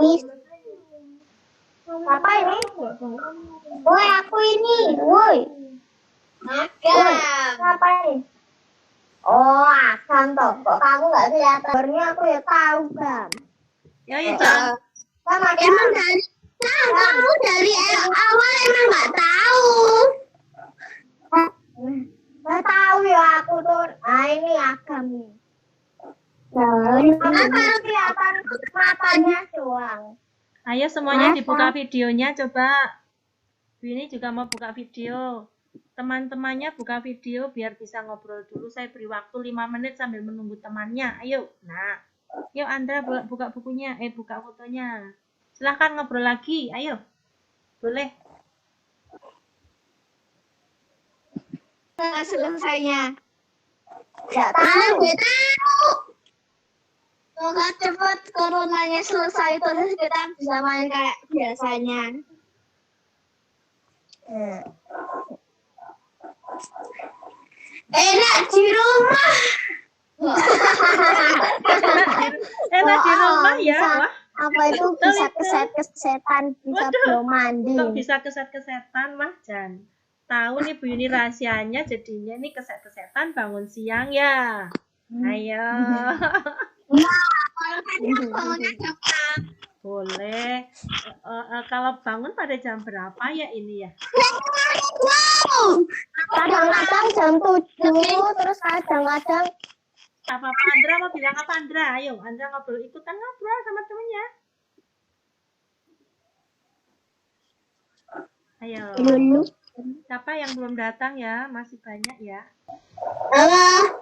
Wis. Apa ini? Woi, aku ini. Woi. Agam. Apa ini? Oh, Agam toh. Kok kamu nggak kelihatan? Sebenarnya aku ya tahu, Gam. Ya, jangan. Sama Emang dari kamu dari awal emang nggak tahu. Nggak tahu ya aku tuh. Nah, ini Agam nih. Karena baru kelihatan matanya doang. Ayo semuanya dibuka videonya, coba. Ini juga mau buka video. Teman-temannya buka video biar bisa ngobrol dulu. Saya beri waktu 5 menit sambil menunggu temannya. Ayo. Nah, yuk Andra buka bukunya, buka fotonya. Silahkan ngobrol lagi. Ayo. Boleh. Selesainya. Nggak tahu. Gue tahu. Semoga cepat coronanya selesai terus kita bisa main kayak biasanya. Enak di rumah. Enak di rumah ya. Wah. Apa itu bisa keset-kesetan, bisa belum mandi. Kok bisa keset-kesetan, Mah Jan? Tahu nih Bu Yuni rahasianya, jadinya nih keset-kesetan bangun siang ya. Ayo. Boleh. Kalau bangun pada jam berapa ya ini ya? Kadang-kadang jam 7, terus kadang-kadang Apa Andra mau bilang apa Andra? Ayo, Andra ikutan ngobrol sama temennya. Ayo. dulu. Siapa yang belum datang ya? Masih banyak ya. Halo.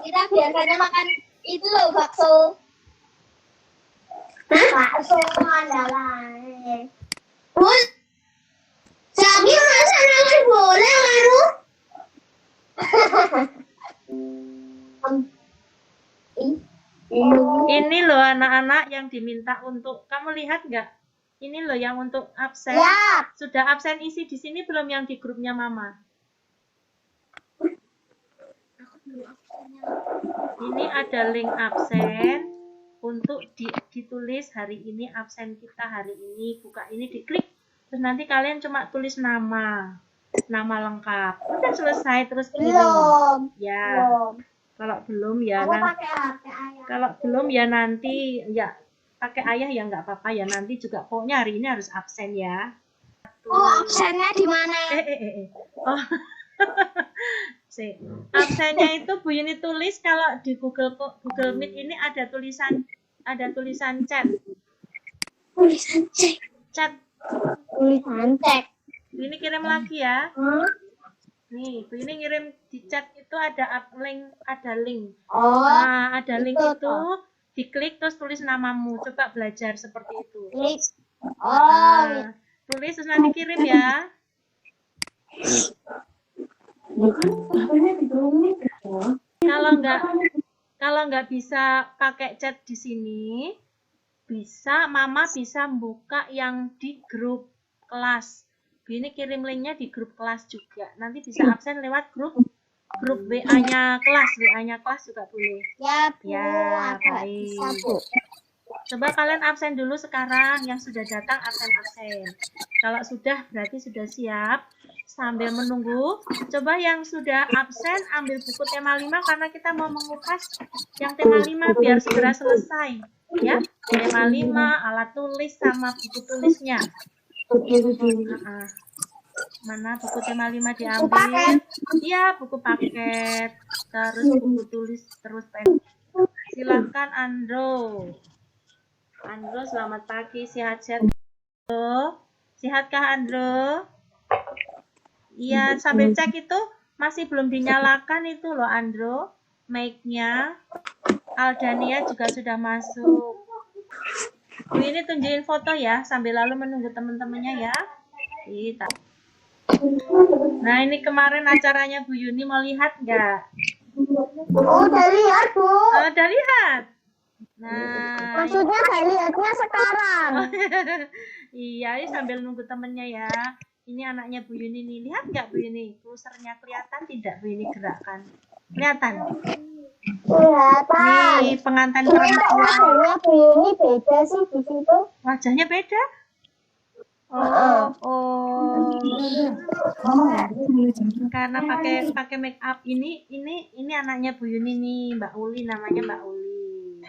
Kita biasanya makan itu loh, bakso. Bakso andalan. Bun. Jadi masa nanti boleh kamu? Ini loh anak-anak yang diminta untuk, kamu lihat nggak? Ini loh yang untuk absen. Ya. Sudah absen isi di sini belum yang di grupnya Mama? Ini ada link absen untuk ditulis hari ini absen kita hari ini. Buka ini diklik, terus nanti kalian cuma tulis nama lengkap. Udah selesai terus kirim. Belum. Ya. Belum. Kalau belum ya Aku nanti. pakai HP ayah. Kalau belum ya nanti ya pakai ayah ya nggak apa-apa ya, nanti juga pokoknya hari ini harus absen ya. Oh, absennya di mana? Oh. Absennya itu Bu Yuni tulis kalau di Google Meet ini ada tulisan chat. Tulisan cek. Chat. Tulisan cek. Bu Yuni kirim lagi ya. Nih, Bu Yuni ngirim di chat itu ada link. Oh. Nah, ada link itu itu diklik terus tulis namamu. Coba belajar seperti itu. Klik. Nah, tulis terus nanti kirim ya. Kalau nggak bisa pakai chat di sini, Mama bisa buka yang di grup kelas. Ini kirim linknya di grup kelas juga. Nanti bisa absen lewat grup WA-nya kelas. WA-nya kelas juga boleh. Ya, Bu. Ya, baik. Bisa, Bu. Coba kalian absen dulu sekarang. Yang sudah datang absen. Kalau sudah berarti sudah siap. Sambil menunggu, coba yang sudah absen ambil buku tema 5 karena kita mau mengupas yang tema 5 biar segera selesai. Ya, tema 5, alat tulis sama buku tulisnya. Mana buku tema 5 diambil? Iya, buku paket. Terus buku tulis, terus pen. Silakan Andro. Andro, selamat pagi, sehat-sehat. Sihatkah Andro? Iya, sambil cek itu masih belum dinyalakan itu loh Andro, mic-nya. Aldania juga sudah masuk. Bu ini tunjukin foto ya, sambil lalu menunggu teman-temannya ya. Kita. Nah, ini kemarin acaranya Bu Yuni, mau lihat nggak? Oh, udah lihat, Bu. Udah lihat? Nah. Maksudnya saya lihatnya sekarang. Iya, ini sambil nunggu temennya ya. Ini anaknya Bu Yuni nih. Lihat nggak Bu Yuni? Kursornya kelihatan tidak Bu Yuni gerakkan? Kelihatan? Kelihatan. Nih, pengantin Ini kok perempuan. wajahnya Bu Yuni beda sih di situ. Wajahnya beda? Heeh. Oh. Karena pakai make up ini anaknya Bu Yuni nih, Mbak Uli, namanya Mbak Uli.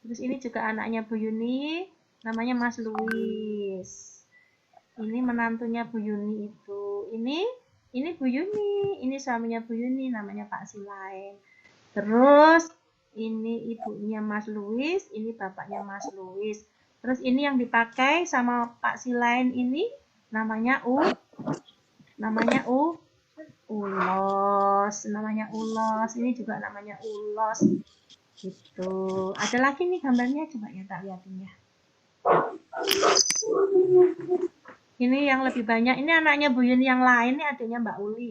Terus ini juga anaknya Bu Yuni, namanya Mas Luis. Ini menantunya Bu Yuni itu. Ini Bu Yuni, ini suaminya Bu Yuni, namanya Pak Silain. Terus ini ibunya Mas Luis, ini bapaknya Mas Luis. Terus ini yang dipakai sama Pak Silain ini namanya Ulos, namanya Ulos. Ini juga namanya Ulos. Gitu. Ada lagi nih gambarnya, coba ya tak liatin ya. Ini yang lebih banyak. Ini anaknya Bu Yuni yang lain, ini adiknya Mbak Uli.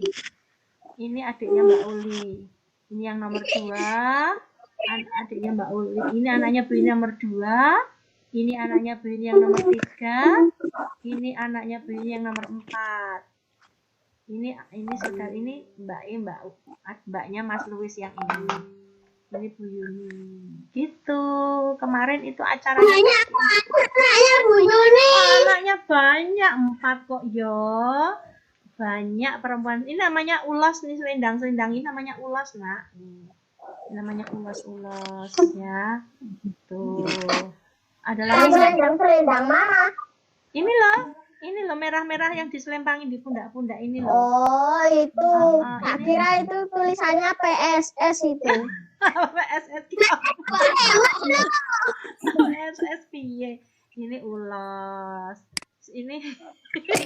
Ini adiknya Mbak Uli. Ini yang nomor 2. Adiknya Mbak Uli. Ini anaknya Bu Yuni nomor 2. Ini anaknya Bu Yuni yang nomor 3. Ini anaknya Bu Yuni yang nomor 4. Ini saudara ini mbaknya Mas Luis yang ini. Ini Bu Yuni. Gitu. Kemarin itu acaranya. Anaknya Bu Yuni. Anaknya banyak, 4 kok yo. Banyak perempuan. Ini namanya ulas nih, selendang ini namanya ulas, Nak. Ini namanya ulas ya. Tuh. Ada lagi Selendang mana? Ini loh merah-merah yang diselempangi di pundak-pundak ini loh. Oh, itu. Tak ini. kira itu tulisannya PSS itu. PSS PSS piye. Ini ulas. Ini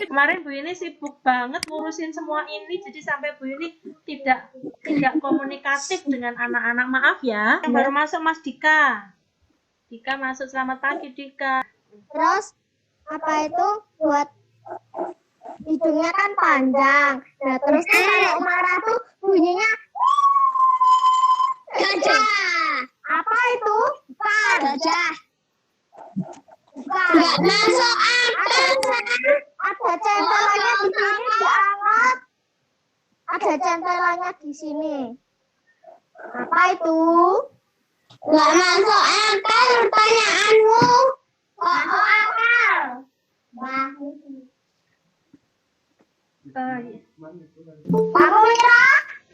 kemarin Bu Yuni sibuk banget ngurusin semua ini, jadi sampai Bu Yuni tidak komunikatif dengan anak-anak. Maaf ya. Yang baru masuk Mas Dika. Dika masuk, selamat pagi Dika. Terus apa itu buat hidungnya kan panjang. Nah, terus tuh kalau marah tuh bunyinya Gajah. apa itu? Bukan. Gajah. Bukan. Nggak masuk akal. Ada centelannya di sini diangkat. Ada centelannya di sini. Apa itu? Nggak masuk akal pertanyaanmu. Masuk akal. Wah. Kamu Mira,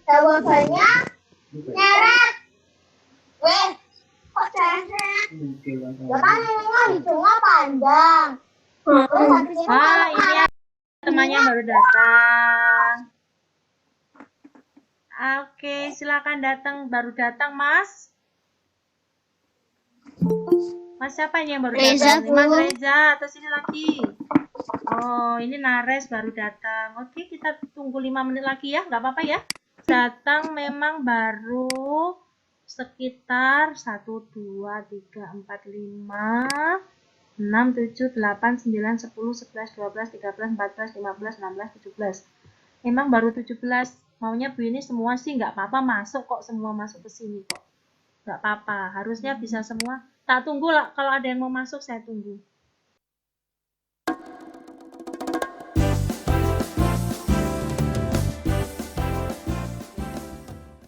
jawabannya nyeret. Weh, kok ceret? Ya kan ini mah hidungnya panjang. Terus habis itu kalau Ini ya, temannya baru datang. Oke, silakan baru datang Mas. Mas siapa ini yang baru Reza, datang? Mas Reza, atau sini lagi. Oh, ini Nares baru datang. Oke, kita tunggu 5 menit lagi ya, nggak apa-apa ya. Datang memang baru sekitar 1, 2, 3, 4, 5, 6, 7, 8, 9, 10, 11, 12, 13, 14, 15, 16, 17. Memang baru 17. Maunya Bu ini semua sih nggak apa-apa masuk kok, semua masuk ke sini kok. Nggak apa-apa, harusnya bisa semua. Tak tunggu lah, kalau ada yang mau masuk saya tunggu.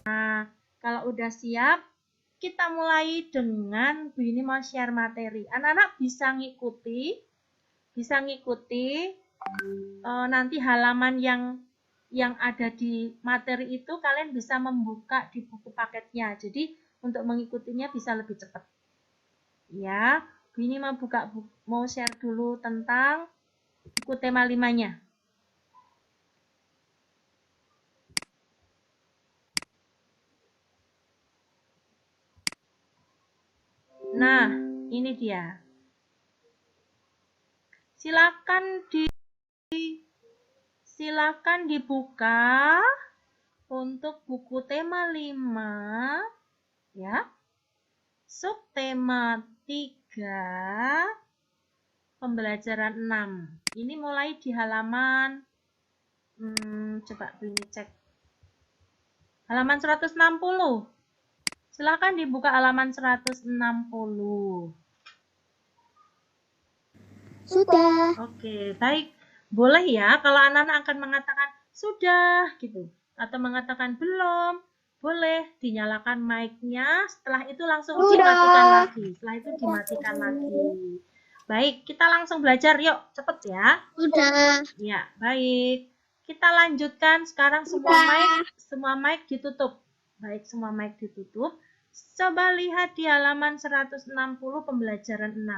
Nah, kalau udah siap, kita mulai dengan Bu ini mau share materi. Anak-anak bisa ngikuti nanti halaman yang ada di materi itu kalian bisa membuka di buku paketnya. Jadi untuk mengikutinya bisa lebih cepat. Ya, Bu ini mau share dulu tentang buku tema 5-nya. Nah, ini dia. Silakan dibuka untuk buku tema 5 ya. Subtema 3 pembelajaran 6. Ini mulai di halaman coba Bu ini cek. Halaman 160. Silakan dibuka halaman 160. Sudah. Oke, baik. Boleh ya kalau anak-anak akan mengatakan sudah gitu atau mengatakan belum. boleh dinyalakan mic-nya, setelah itu langsung Udah. dimatikan lagi. Setelah itu dimatikan lagi. Baik, kita langsung belajar yuk, cepet ya. Udah. Ya, baik. Kita lanjutkan sekarang semua mic ditutup. Baik, semua mic ditutup. Coba lihat di halaman 160 pembelajaran 6.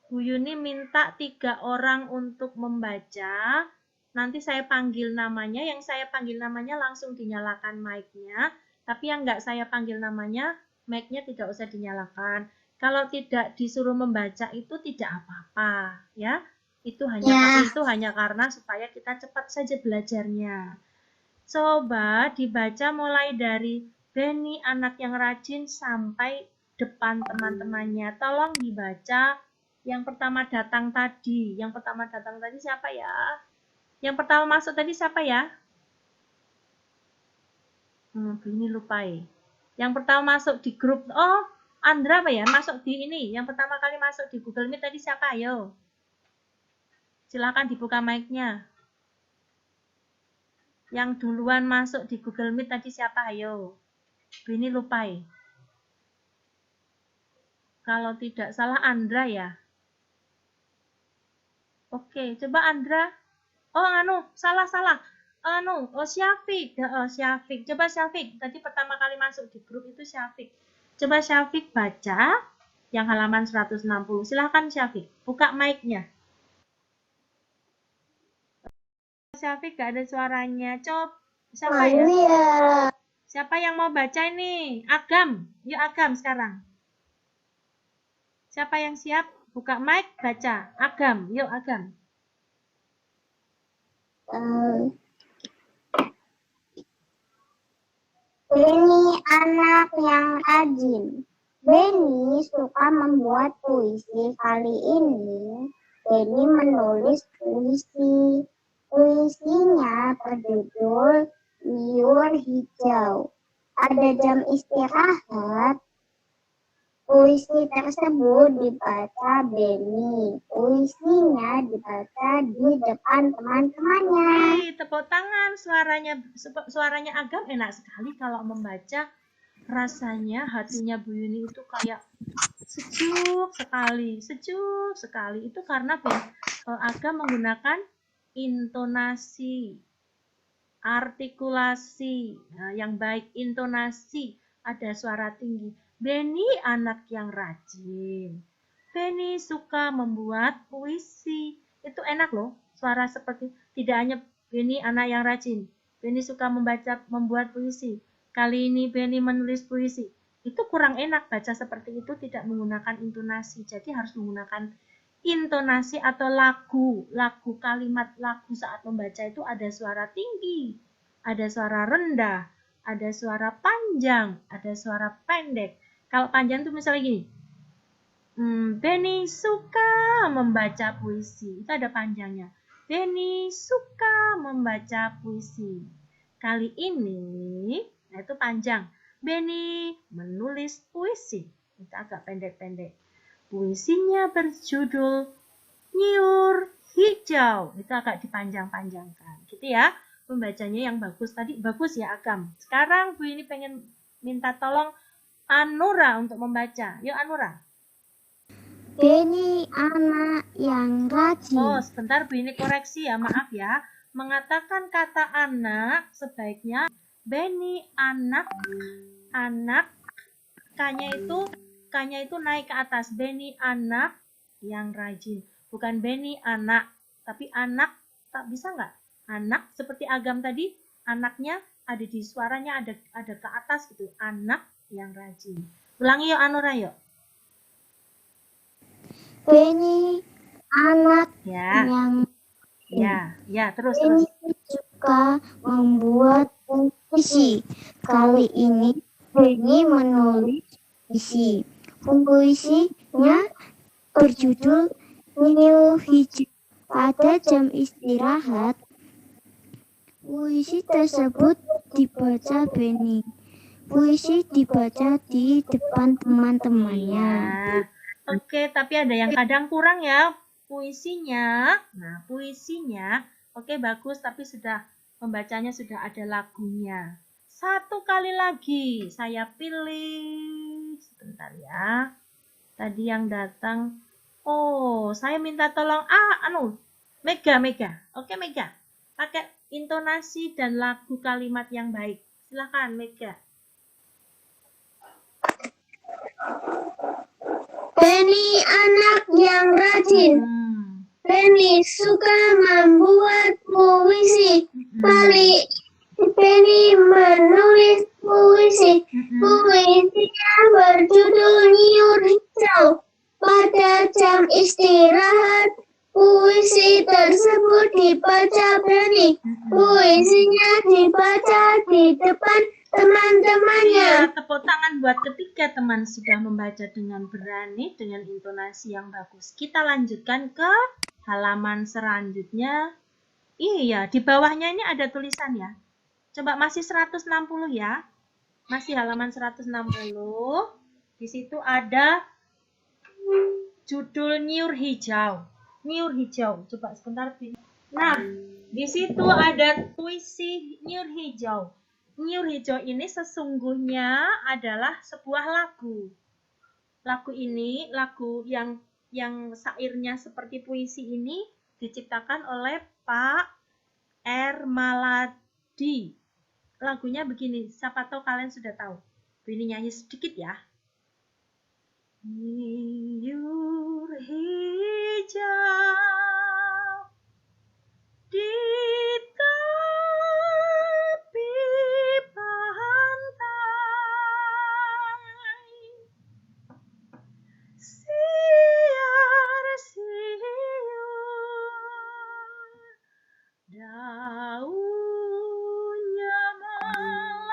Bu Yuni minta 3 orang untuk membaca. Nanti saya panggil namanya, yang saya panggil namanya langsung dinyalakan mic-nya. Tapi yang nggak saya panggil namanya, mic-nya tidak usah dinyalakan. Kalau tidak disuruh membaca itu tidak apa-apa, ya. Itu hanya karena supaya kita cepat saja belajarnya. Coba dibaca mulai dari Benny anak yang rajin sampai depan teman-temannya. Tolong dibaca yang pertama datang tadi. Yang pertama datang tadi siapa ya? Yang pertama masuk tadi siapa ya? Ini lupa ya. Yang pertama masuk di grup. Oh, Andra apa ya? Masuk di ini. Yang pertama kali masuk di Google Meet tadi siapa? Ayo. Silakan dibuka mic-nya. Yang duluan masuk di Google Meet tadi siapa? Ayo. Ini lupa ya. Kalau tidak salah Andra ya. Oke, coba Andra. Oh, salah. Syafiq. Syafiq. Coba Syafiq. Tadi pertama kali masuk di grup itu Syafiq. Coba Syafiq baca yang halaman 160. Silahkan Syafiq. Buka mic-nya. Syafiq gak ada suaranya. Siapa ya? Siapa yang mau baca ini? Agam. Yuk Agam sekarang. Siapa yang siap? Buka mic, baca. Agam. Yuk Agam. Benny anak yang rajin. Benny suka membuat puisi. Kali ini Benny menulis puisi. Puisinya berjudul Liur Hijau. Ada jam istirahat. Puisi tersebut dibaca Benny. Puisinya dibaca di depan teman-temannya. Hey, tepuk tangan. Suaranya Agam enak sekali kalau membaca. Rasanya hatinya Bu Yuni itu kayak sejuk sekali. Itu karena Agam menggunakan intonasi, artikulasi yang baik, intonasi, ada suara tinggi. Benny anak yang rajin. Benny suka membuat puisi. Itu enak loh, suara seperti tidak hanya Benny anak yang rajin. Benny suka membuat puisi. Kali ini Benny menulis puisi. Itu kurang enak baca seperti itu tidak menggunakan intonasi. Jadi harus menggunakan intonasi atau lagu kalimat lagu saat membaca itu ada suara tinggi, ada suara rendah, ada suara panjang, ada suara pendek. Kalau panjang itu misalnya gini, Benny suka membaca puisi, itu ada panjangnya. Benny suka membaca puisi. Kali ini, nah itu panjang. Benny menulis puisi, itu agak pendek-pendek. Puisinya berjudul Nyiur Hijau. Itu agak dipanjang-panjangkan. Gitu ya. Pembacanya yang bagus. Tadi bagus ya Agam. Sekarang Bu ini pengen minta tolong Anura untuk membaca. Yuk Anura. Benny anak yang rajin. Oh, sebentar Bu ini koreksi ya. Maaf ya. Mengatakan kata anak sebaiknya Benny anak. K-nya itu naik ke atas. Benny anak yang rajin. Bukan Benny anak, tapi anak. Tak bisa nggak? Anak seperti Agam tadi, anaknya ada di suaranya ada ke atas gitu. Anak yang rajin. Ulangi yuk Anura yuk. Benny anak yang terus. Benny suka membuat puisi. Kali ini Benny menulis puisi. Puisinya berjudul Nyiur Hijau. Pada jam istirahat, puisi tersebut dibaca Benny. Puisi dibaca di depan teman-temannya. Oke, tapi ada yang kadang kurang ya puisinya. Nah, puisinya oke bagus, tapi sudah Pembacanya sudah ada lagunya. Satu kali lagi saya pilih. Sebentar ya. Tadi yang datang. Oh, saya minta tolong. Mega. Oke, Mega. Pakai intonasi dan lagu kalimat yang baik. Silakan, Mega. Penny anak yang rajin. Penny suka membuat puisi. Penny menulis puisi. Puisinya berjudul Nyur Hijau. Pada jam istirahat, puisi tersebut dibaca Penny. Puisinya dibaca di depan teman-temannya. Ya, tepuk tangan buat ketiga teman sudah membaca dengan berani, dengan intonasi yang bagus. Kita lanjutkan ke halaman selanjutnya. Iya, di bawahnya ini ada tulisan ya. Coba masih 160 ya. Masih halaman 160. Di situ ada judul Nyur Hijau. Nyur Hijau. Coba sebentar. Nah, di situ ada puisi Nyur Hijau. Nyur Hijau ini sesungguhnya adalah sebuah lagu. Lagu ini, lagu yang syairnya seperti puisi ini diciptakan oleh Pak R. Maladi. Lagunya begini, siapa tahu kalian sudah tahu. Ini nyanyi sedikit ya. Nyur hijau di tepi pantai, siar-siur daunnya melambai.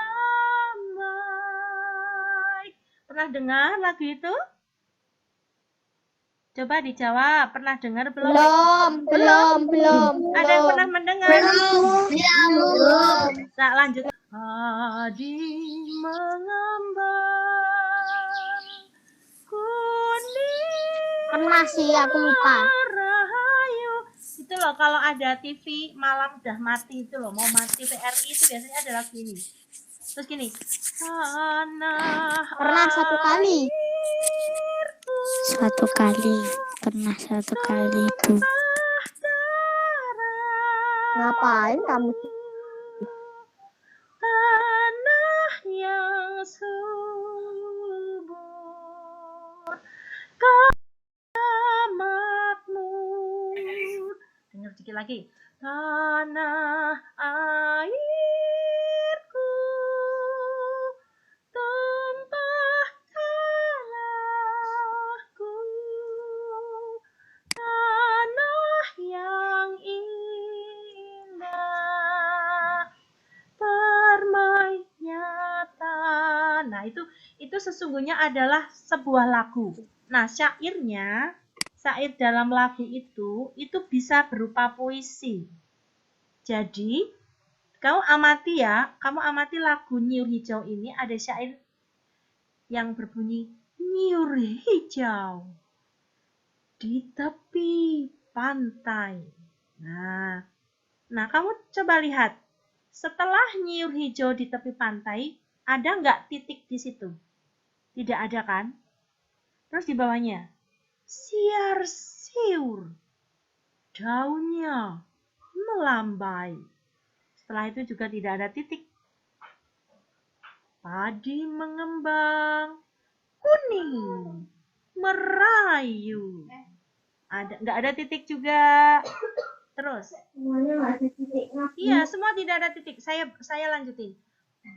Pernah dengar lagu itu? Coba dijawab, pernah dengar belum? Belum. Ada yang pernah mendengar? Belum. Nah, lanjut. Padi mengambang kuning Pernah sih, aku lupa. rahayu. Itu loh, kalau ada TV malam udah mati itu loh, mau mati TVRI itu biasanya ada lagu ini. Terus gini. Pernah satu kali. Pernah satu kali itu. Ngapain kamu? Tanah yang subur, makmur. Dengar sedikit lagi. Tanah airku, tumpah darahku, tanah yang indah, permainya tanah. Nah, itu sesungguhnya adalah sebuah lagu. Nah, syair dalam lagu itu bisa berupa puisi. Jadi, kamu amati lagu Nyur Hijau ini, ada syair yang berbunyi Nyur hijau di tepi pantai. Nah, kamu coba lihat. Setelah nyur hijau di tepi pantai, ada nggak titik di situ? Tidak ada kan? Terus di bawahnya, siar-siur, daunnya melambai. Setelah itu juga tidak ada titik. Padi mengembang, kuning, merayu. Nggak ada titik juga. Terus. Semuanya nggak ada titiknya. Iya, semua tidak ada titik. Saya lanjutin.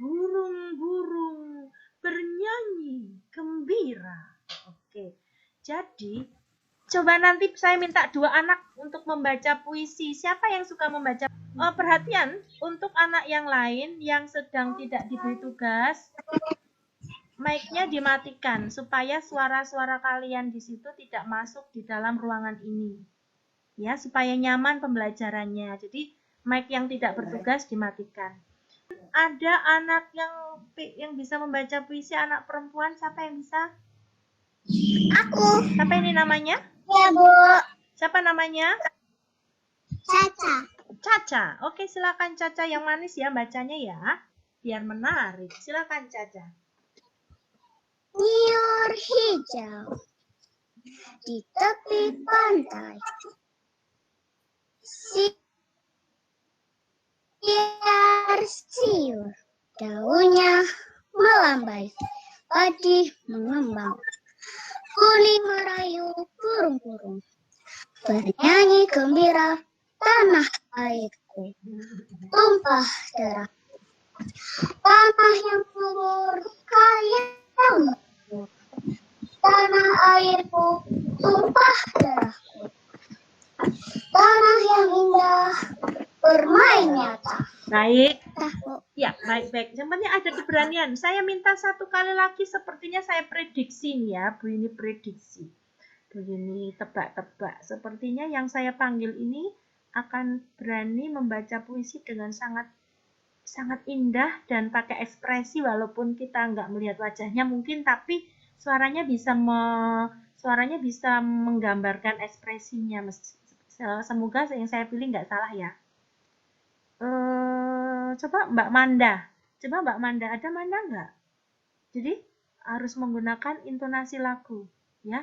Burung-burung bernyanyi gembira. Oke. Jadi, coba nanti saya minta 2 anak untuk membaca puisi. Siapa yang suka membaca? Perhatian, untuk anak yang lain yang sedang tidak diberi tugas, mic-nya dimatikan supaya suara-suara kalian di situ tidak masuk di dalam ruangan ini. Ya, supaya nyaman pembelajarannya. Jadi, mic yang tidak bertugas dimatikan. Ada anak yang bisa membaca puisi, anak perempuan, siapa yang bisa? Aku. Siapa ini namanya? Ya, Bu. Siapa namanya? Caca. Caca. Oke, silakan Caca yang manis ya bacanya ya. Biar menarik. Silakan Caca. Nyur hijau di tepi pantai. Siar-siur, daunnya melambai, padi mengembang, kuning merayu burung-burung, bernyanyi gembira, tanah airku, tumpah darah, tanah yang subur, kaya makmur, tanah airku, tumpah darahku, tanah yang indah, bermain nyata. Baik. Tahu. Ya, baik-baik. Yang penting ada keberanian. Saya minta satu kali lagi, sepertinya saya prediksi nih ya. Bu ini prediksi. Bu ini tebak-tebak. Sepertinya yang saya panggil ini akan berani membaca puisi dengan sangat indah dan pakai ekspresi, walaupun kita nggak melihat wajahnya mungkin, tapi suaranya bisa menggambarkan ekspresinya. Semoga yang saya pilih nggak salah ya. Coba Mbak Manda. Coba Mbak Manda, ada Manda nggak? Jadi harus menggunakan intonasi lagu, ya.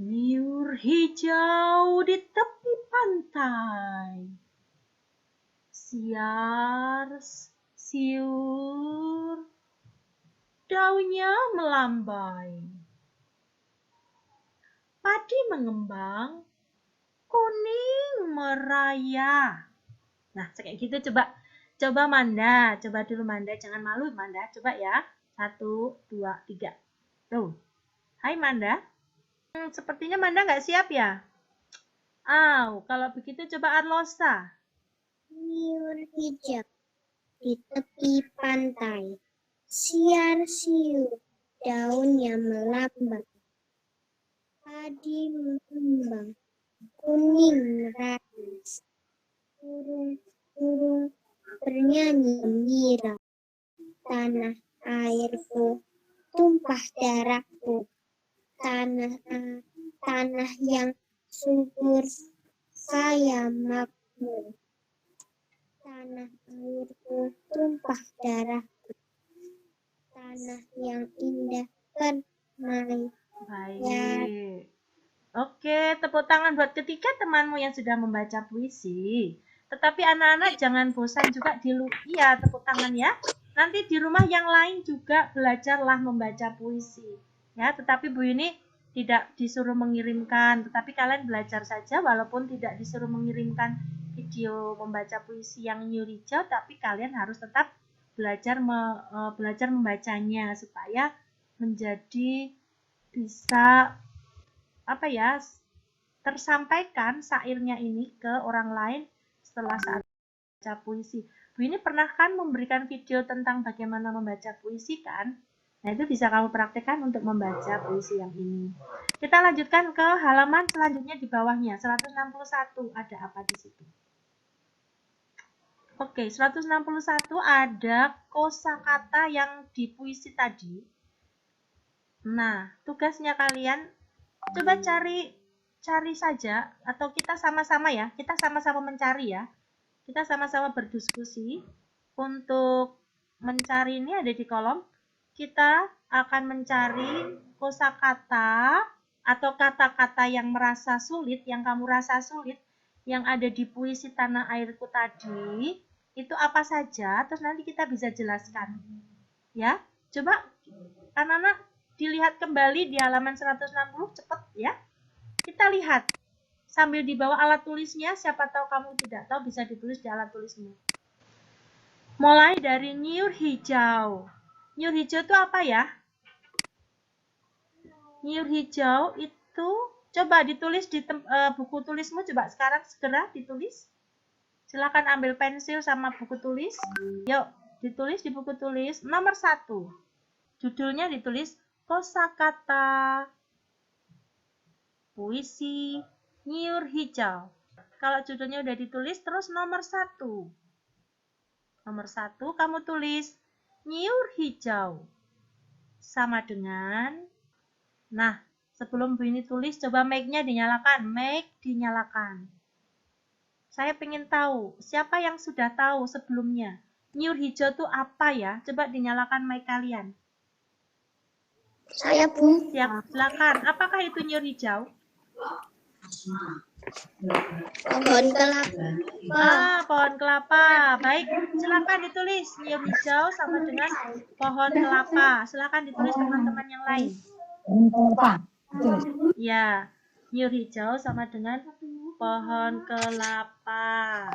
Nyur hijau di tepi pantai, siar siur, daunnya melambai, padi mengembang, kuning meraya. Nah, kayak gitu coba Manda, coba dulu Manda, jangan malu Manda, coba ya. 1, 2, 3. Tuh. Hai Manda. Sepertinya Manda nggak siap ya? Kalau begitu coba Arlosa. Nyur hijau di tepi pantai, siar-siur, daunnya melambai, padi mengembang, kuning merayu, burung-burung bernyanyi gembira, tanah airku, tumpah darahku, tanah yang subur, kaya makmur, tanah airku, tumpah darahku, tanah yang indah permai. Baik. Oke, tepuk tangan buat ketiga temanmu yang sudah membaca puisi. Tetapi anak-anak jangan bosan juga iya, tepuk tangan ya. Nanti di rumah yang lain juga belajarlah membaca puisi. Ya, tetapi Bu ini tidak disuruh mengirimkan, tetapi kalian belajar saja walaupun tidak disuruh mengirimkan video membaca puisi yang nyur hijau, tapi kalian harus tetap belajar membacanya supaya menjadi bisa tersampaikan syairnya ini ke orang lain setelah saat baca puisi. Bu ini pernah kan memberikan video tentang bagaimana membaca puisi kan? Nah, itu bisa kamu praktekkan untuk membaca puisi yang ini. Kita lanjutkan ke halaman selanjutnya di bawahnya, 161. Ada apa di situ? Oke, 161 ada kosakata yang di puisi tadi. Nah, tugasnya kalian coba cari saja, atau kita sama-sama ya, kita sama-sama mencari ya. Kita sama-sama berdiskusi untuk mencari, ini ada di kolom. Kita akan mencari kosakata atau kata-kata yang merasa sulit, yang kamu rasa sulit, yang ada di puisi Tanah Airku tadi, itu apa saja, terus nanti kita bisa jelaskan. Ya, coba anak-anak dilihat kembali di halaman 160, cepet ya. Kita lihat sambil dibawa alat tulisnya, siapa tahu kamu tidak tahu bisa ditulis di alat tulismu. Mulai dari nyur hijau. Nyur hijau itu apa ya? Nyur hijau itu coba ditulis di buku tulismu, coba sekarang segera ditulis. Silakan ambil pensil sama buku tulis. Yuk, ditulis di buku tulis nomor 1. Judulnya ditulis kosakata puisi nyur hijau. Kalau judulnya udah ditulis, terus nomor 1. Nomor 1 kamu tulis nyur hijau. Sama dengan, nah sebelum Bu ini tulis, coba mic-nya dinyalakan. Mic dinyalakan. Saya pengen tahu, siapa yang sudah tahu sebelumnya? Nyur hijau itu apa ya? Coba dinyalakan mic kalian. Saya Bu. Siap, silakan. Apakah itu nyur hijau? Pohon kelapa. Pohon kelapa. Baik, silakan ditulis. Nyur hijau sama dengan pohon kelapa. Silakan ditulis teman-teman yang lain. Ya, nyur hijau sama dengan pohon kelapa.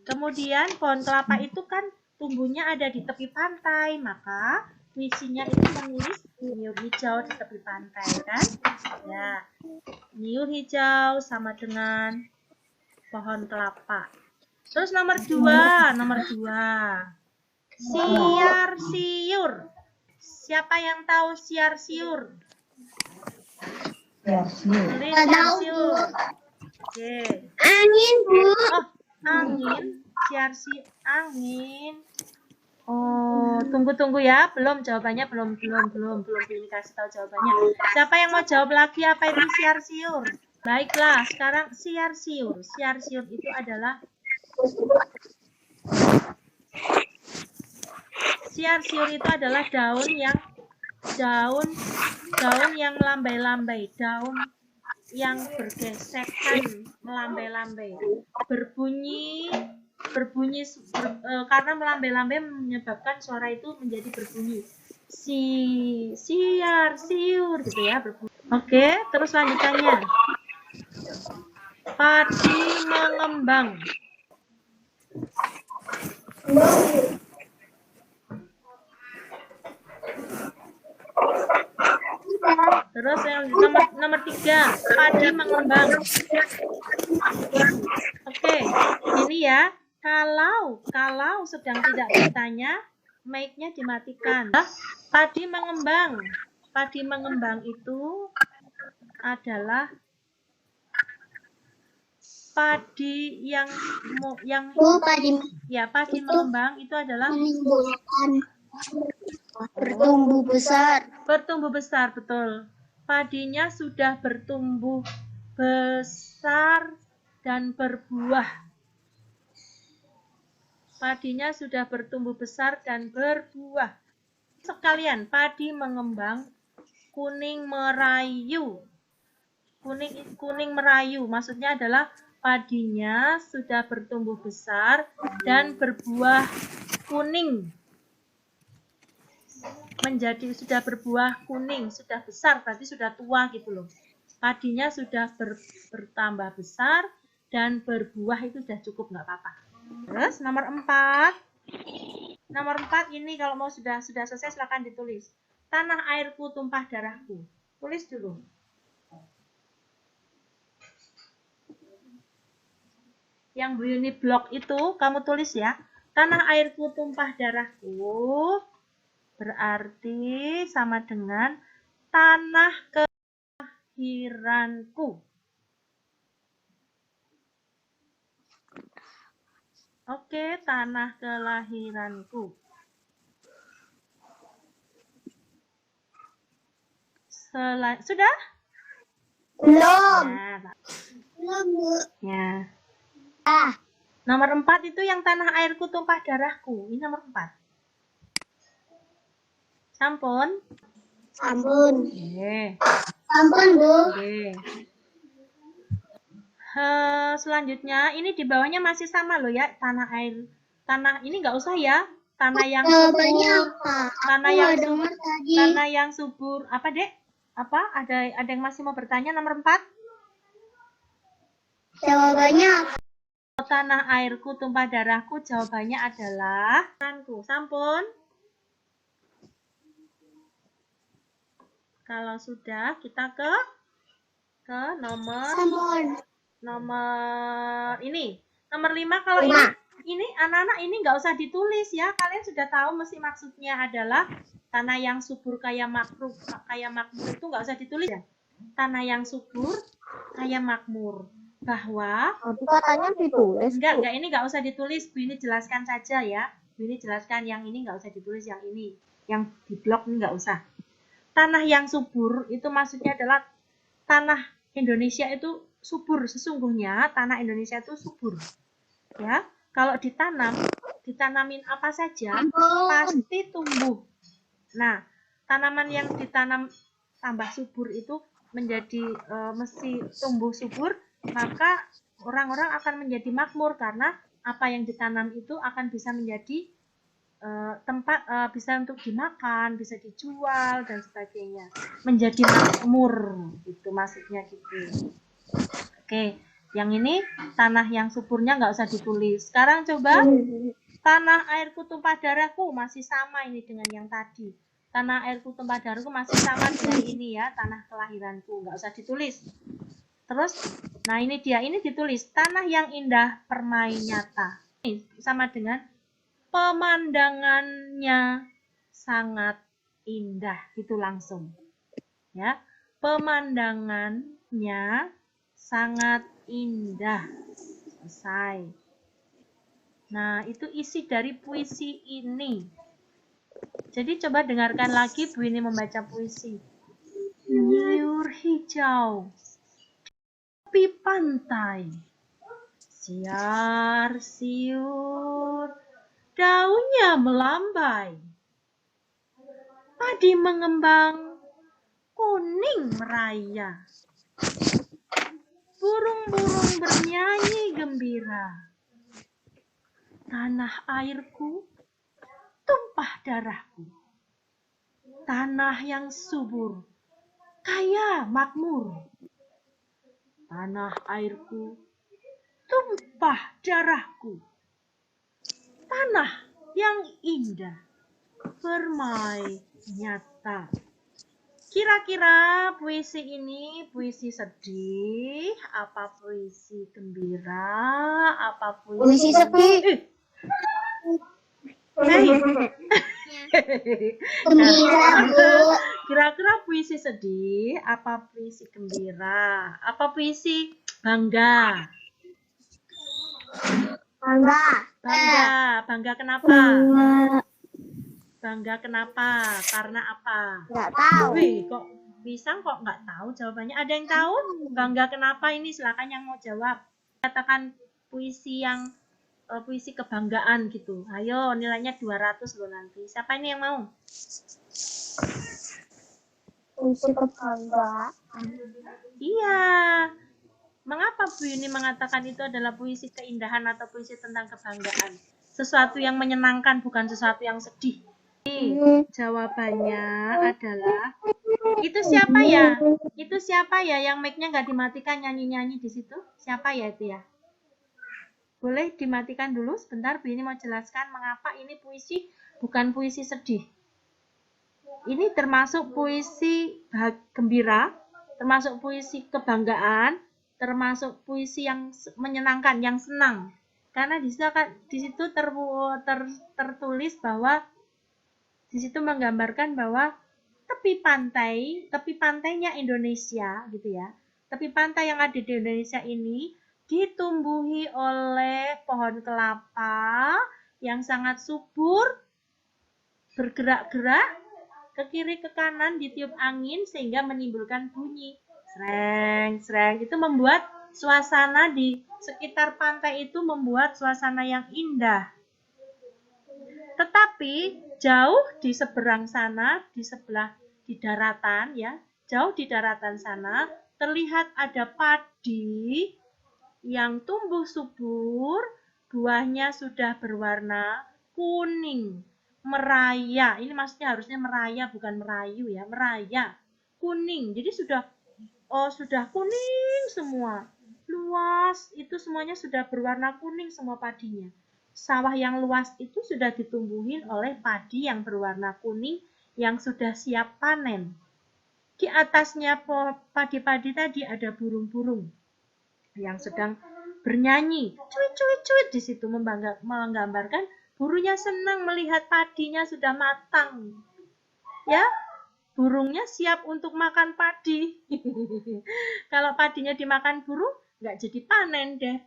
Kemudian pohon kelapa itu kan tumbuhnya ada di tepi pantai, maka puisinya itu menulis nyur hijau di tepi pantai, kan? Ya, nyur hijau sama dengan pohon kelapa. Terus nomor 2, siar siur. Siapa yang tahu siar siur? Tulis siar siur. Oke. Angin Bu. Oh, angin, siar siur, angin. Oh, tunggu ya. Belum jawabannya, belum ini kasih tahu jawabannya. Siapa yang mau jawab lagi apa itu siar siur? Baiklah, sekarang siar siur. Siar siur itu adalah daun yang melambai-lambai, daun yang bergesekan melambai-lambai, berbunyi karena melambai-lambai menyebabkan suara itu menjadi berbunyi siar siur gitu ya, berbunyi. Oke, terus lanjutannya padi mengembang. Terus yang nomor 3, padi mengembang. Oke, ini ya. Kalau sedang tidak bertanya, mic-nya dimatikan. Padi mengembang. Padi mengembang itu adalah padi yang padi mengembang itu adalah Bertumbuh besar. Bertumbuh besar, betul. Padinya sudah bertumbuh besar dan berbuah. Padinya sudah bertumbuh besar dan berbuah. Sekalian, padi mengembang, kuning merayu. Kuning merayu, maksudnya adalah padinya sudah bertumbuh besar dan berbuah kuning. Sudah berbuah kuning, sudah besar, berarti sudah tua gitu loh. Padinya sudah bertambah besar dan berbuah, itu sudah cukup, nggak apa-apa. Terus nomor 4 ini kalau mau sudah selesai silakan ditulis. Tanah airku tumpah darahku. Tulis dulu. Yang bunyi blok itu kamu tulis ya. Tanah airku tumpah darahku berarti sama dengan tanah kelahiranku. Oke, tanah kelahiranku. Sudah? Belum. Ya. Nomor 4 itu yang tanah airku tumpah darahku. Ini nomor 4. Sampun? Sampun. Oke. Sampun, Bu. Oke. Selanjutnya, ini di bawahnya masih sama loh ya, tanah air. Tanah ini nggak usah ya. Tanah yang subur. Tanah yang subur. Apa, Dek? Apa? Ada yang masih mau bertanya nomor 4? Jawabannya apa? Tanah airku tumpah darahku, jawabannya adalah tanahku. Sampun? Kalau sudah, kita ke nomor ini. Nomor 5 kalau ini anak-anak ini nggak usah ditulis ya. Kalian sudah tahu mesti maksudnya adalah tanah yang subur kaya makmur itu nggak usah ditulis ya. Tanah yang subur kaya makmur. Bahwa katanya ditulis. Enggak, ini nggak usah ditulis. Bu ini jelaskan saja ya. Bu ini jelaskan yang ini nggak usah ditulis, yang ini. Yang di blok ini nggak usah. Tanah yang subur itu maksudnya adalah tanah Indonesia itu subur. Sesungguhnya tanah Indonesia itu subur. Ya, kalau ditanamin apa saja pasti tumbuh. Nah, tanaman yang ditanam tambah subur itu menjadi mesti tumbuh subur, maka orang-orang akan menjadi makmur karena apa yang ditanam itu akan bisa menjadi tempat bisa untuk dimakan, bisa dijual dan sebagainya, menjadi makmur, itu maksudnya gitu. Oke, yang ini tanah yang suburnya nggak usah ditulis. Sekarang coba tanah airku tumpah darahku, masih sama ini dengan yang tadi. Tanah airku tumpah darahku masih sama dengan ini ya, tanah kelahiranku, nggak usah ditulis. Terus, nah ini dia, ini ditulis tanah yang indah permai nyata. Ini sama dengan pemandangannya sangat indah, itu langsung. Ya, pemandangannya sangat indah. Selesai. Nah, itu isi dari puisi ini. Jadi coba dengarkan lagi Bu ini membaca puisi. Nyiur hijau, tepi pantai, siar siur, daunnya melambai, padi mengembang, kuning meraya, burung-burung bernyanyi gembira, tanah airku, tumpah darahku, tanah yang subur, kaya makmur, tanah airku, tumpah darahku, tanah yang indah, permai nyata. Kira-kira puisi ini puisi sedih, apa puisi gembira, apa Puisi sedih. Gembira, Bu. Kira-kira puisi sedih, apa puisi gembira, apa puisi bangga? Bangga. Bangga kenapa? Bangga kenapa? Karena apa? Nggak tahu. Wih, kok bisa kok nggak tahu jawabannya? Ada yang tahu? Bangga kenapa ini? Silakan yang mau jawab. Katakan puisi yang puisi kebanggaan gitu. Ayo, nilainya 200 loh nanti. Siapa ini yang mau? Puisi kebanggaan. Iya. Mengapa Bu Yuni mengatakan itu adalah puisi keindahan atau puisi tentang kebanggaan? Sesuatu yang menyenangkan, bukan sesuatu yang sedih. Jawabannya adalah itu siapa ya? Itu siapa ya yang mic-nya nggak dimatikan nyanyi-nyanyi di situ? Siapa ya itu ya? Boleh dimatikan dulu sebentar, Bu Yuni mau jelaskan mengapa ini puisi bukan puisi sedih. Ini termasuk puisi gembira, termasuk puisi kebanggaan, termasuk puisi yang menyenangkan, yang senang. Karena di situ tertulis bahwa di situ menggambarkan bahwa tepi pantainya Indonesia gitu ya. Tepi pantai yang ada di Indonesia ini ditumbuhi oleh pohon kelapa yang sangat subur, bergerak-gerak ke kiri ke kanan ditiup angin sehingga menimbulkan bunyi sreng, itu membuat suasana di sekitar pantai itu membuat suasana yang indah. Tetapi jauh di seberang sana, di daratan ya, jauh di daratan sana terlihat ada padi yang tumbuh subur, buahnya sudah berwarna kuning, meraya. Ini maksudnya harusnya meraya bukan merayu ya, meraya. Kuning. Jadi sudah kuning semua. Luas, itu semuanya sudah berwarna kuning semua padinya. Sawah yang luas itu sudah ditumbuhin oleh padi yang berwarna kuning yang sudah siap panen. Di atasnya padi-padi tadi ada burung-burung yang sedang bernyanyi. Cuit-cuit-cuit di situ menggambarkan burungnya senang melihat padinya sudah matang. Ya, burungnya siap untuk makan padi. Kalau padinya dimakan burung, nggak jadi panen deh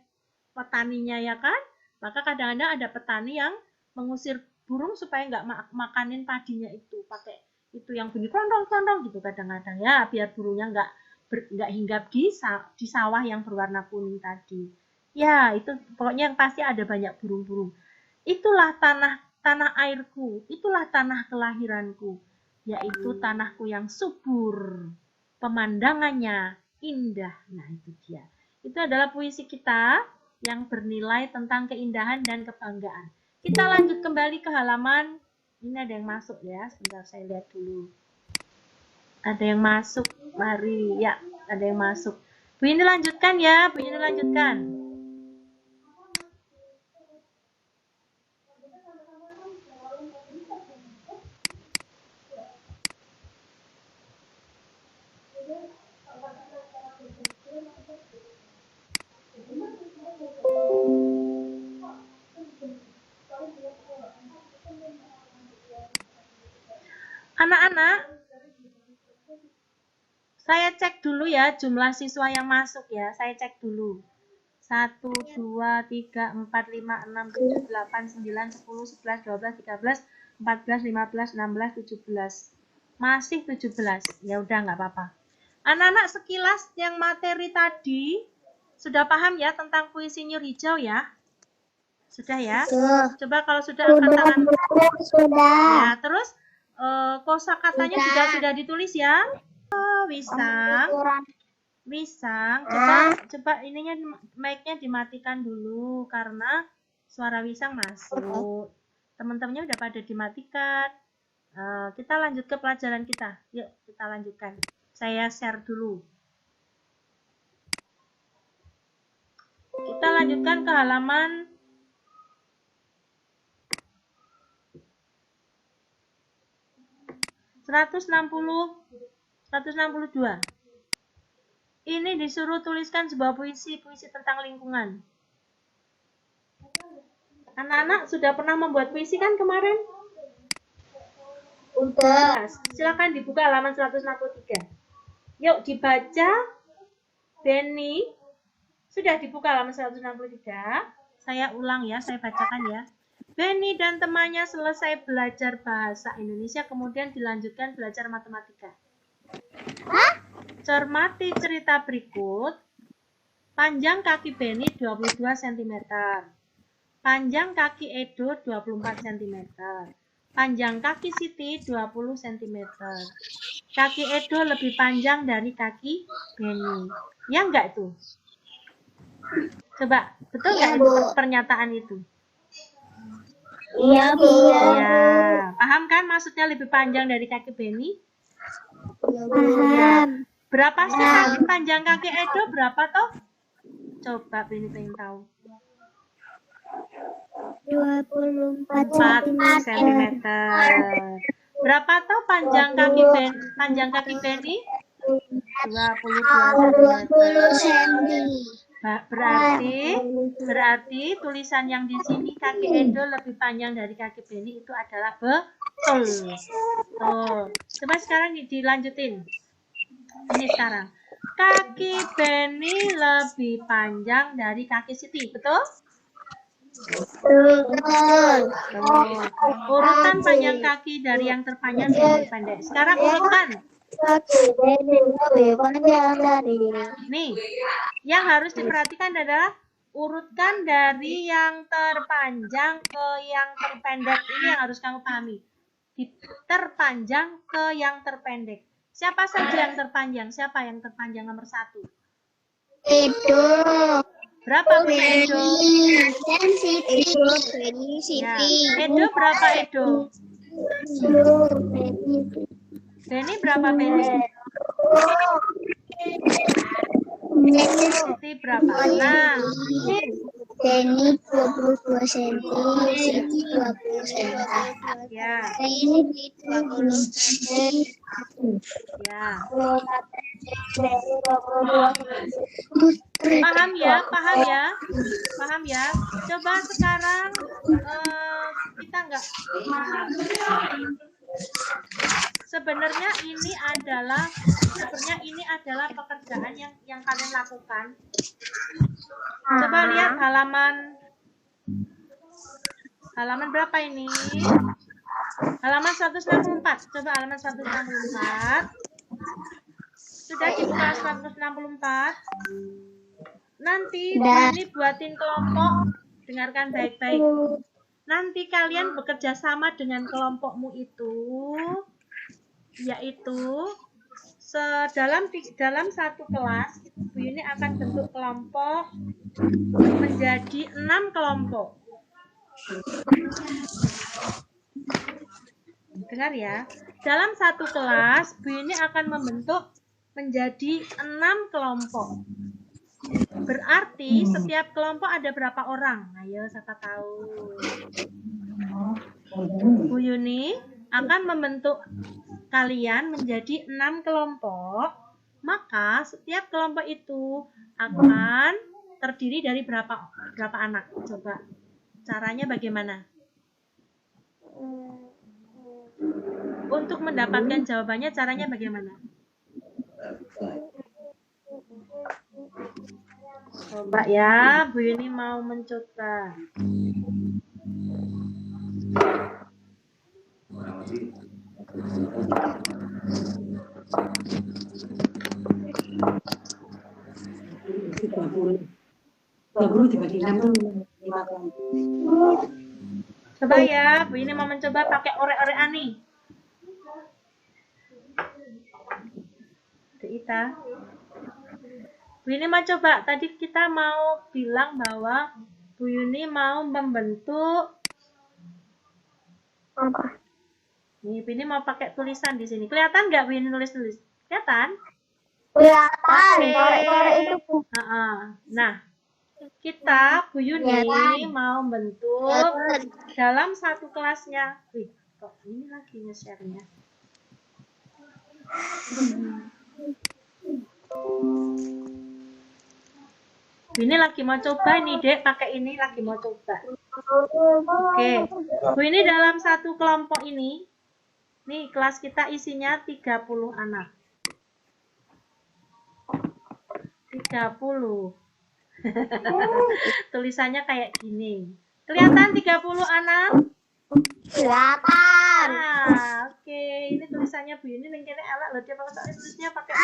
petaninya ya kan. Maka kadang-kadang ada petani yang mengusir burung supaya nggak makanin padinya itu. Pakai itu yang bunyi klondong-klondong gitu kadang-kadang ya, biar burungnya nggak nggak hinggap di sawah yang berwarna kuning tadi. Ya, itu pokoknya yang pasti ada banyak burung-burung. Itulah tanah airku, itulah tanah kelahiranku, yaitu tanahku yang subur, pemandangannya indah. Nah, itu dia. Itu adalah puisi kita yang bernilai tentang keindahan dan kebanggaan. Kita lanjut kembali ke halaman. Ini ada yang masuk ya, sebentar saya lihat dulu. Ada yang masuk, mari. Ya, ada yang masuk. Bu ini lanjutkan ya, Bu ini lanjutkan. Anak-anak, saya cek dulu ya jumlah siswa yang masuk ya. Saya cek dulu. 1, 2, 3, 4, 5, 6, 7, 8, 9, 10, 11, 12, 13, 14, 15, 16, 17. Masih 17. Ya udah nggak apa-apa. Anak-anak sekilas yang materi tadi sudah paham ya tentang puisi Nyur Hijau ya? Sudah ya? Coba kalau sudah angkat tangan. Sudah. Ya, terus kosakatanya juga sudah ditulis ya? Oh, Wisang, coba ininya mic-nya dimatikan dulu karena suara Wisang masuk. Teman-temannya udah pada dimatikan. Kita lanjut ke pelajaran kita. Yuk, kita lanjutkan. Saya share dulu. Kita lanjutkan ke halaman 162. Ini disuruh tuliskan sebuah puisi tentang lingkungan. Anak-anak sudah pernah membuat puisi kan kemarin? Udah. Silakan dibuka halaman 163. Yuk dibaca. Benny, sudah dibuka halaman 163. Saya ulang ya, saya bacakan ya. Benny dan temannya selesai belajar bahasa Indonesia, kemudian dilanjutkan belajar matematika. Cermati cerita berikut. Panjang kaki Benny 22 cm. Panjang kaki Edo 24 cm. Panjang kaki Siti 20 cm. Kaki Edo lebih panjang dari kaki Benny. Ya enggak itu? Coba, betul nggak itu pernyataan itu? Iya, Bu. Ya, paham kan maksudnya lebih panjang dari kaki Benny? Paham. Berapa sih panjang kaki Edo? Berapa toh? Coba Benny pengen tahu. 24 cm. Berapa toh panjang kaki Benny? 22 cm. Berarti tulisan yang di sini kaki Edo lebih panjang dari kaki Benny itu adalah betul. Tuh. Coba sekarang dilanjutin. Ini sekarang. Kaki Benny lebih panjang dari kaki Siti, betul? Betul. Urutan panjang kaki dari yang terpanjang ke yang terpendek. Sekarang urutkan. Kaki Benny lebih panjang dari. Nih, yang harus diperhatikan adalah urutkan dari yang terpanjang ke yang terpendek. Ini yang harus kamu pahami. Terpanjang ke yang terpendek. Siapa saja yang terpanjang? Siapa yang terpanjang nomor 1? Edo. Berapa Edo? Dan Siti. Ya. Edo berapa Edo? Benny berapa Benny? Siti berapa? Nah, Benny 22 cm, Siti 20 cm. ya, Ini 20 cm. ya. Paham ya? Paham ya? Coba sekarang kita enggak. Sebenarnya ini adalah pekerjaan yang kalian lakukan. Coba lihat halaman berapa ini? Halaman 164. Coba halaman 164. Sudah dibuka 164. Nanti Sudah. ini buatin kelompok. Dengarkan baik-baik. Nanti kalian bekerja sama dengan kelompokmu itu, yaitu dalam satu kelas, Bu Yuni akan bentuk kelompok menjadi 6 kelompok. Dengar ya, dalam satu kelas, Bu Yuni akan membentuk menjadi 6 kelompok. Berarti setiap kelompok ada berapa orang? Ayo, siapa tahu? Bu Yuni akan membentuk kalian menjadi 6 kelompok. Maka setiap kelompok itu akan terdiri dari berapa anak? Coba caranya bagaimana? Untuk mendapatkan jawabannya caranya bagaimana? Coba ya, Bu Yuni mau mencoba. Coba ya, Bu Yuni mau mencoba pakai orek-orekan nih. Ita. Bu Yuni mau coba. Tadi kita mau bilang bahwa Bu Yuni mau membentuk. Apa? Nih, Bu Yuni mau pakai tulisan di sini. Kelihatan nggak Bu Yuni nulis-nulis? Kelihatan? Kelihatan. Oke. Korek-korek itu. Nah, kita Bu Yuni mau bentuk dalam satu kelasnya. Wih, kok ini lagi nge-share-nya? Ini lagi mau coba nih, Dek, pakai ini lagi mau coba. Oke. Bu, ini dalam satu kelompok ini, nih kelas kita isinya 30 anak. 30. Tulisannya kayak gini. Kelihatan 30 anak? Kelihatan. Oke. Ini tulisannya Bu Yuni yang kayaknya elak loh, dia pakai tulisnya pakai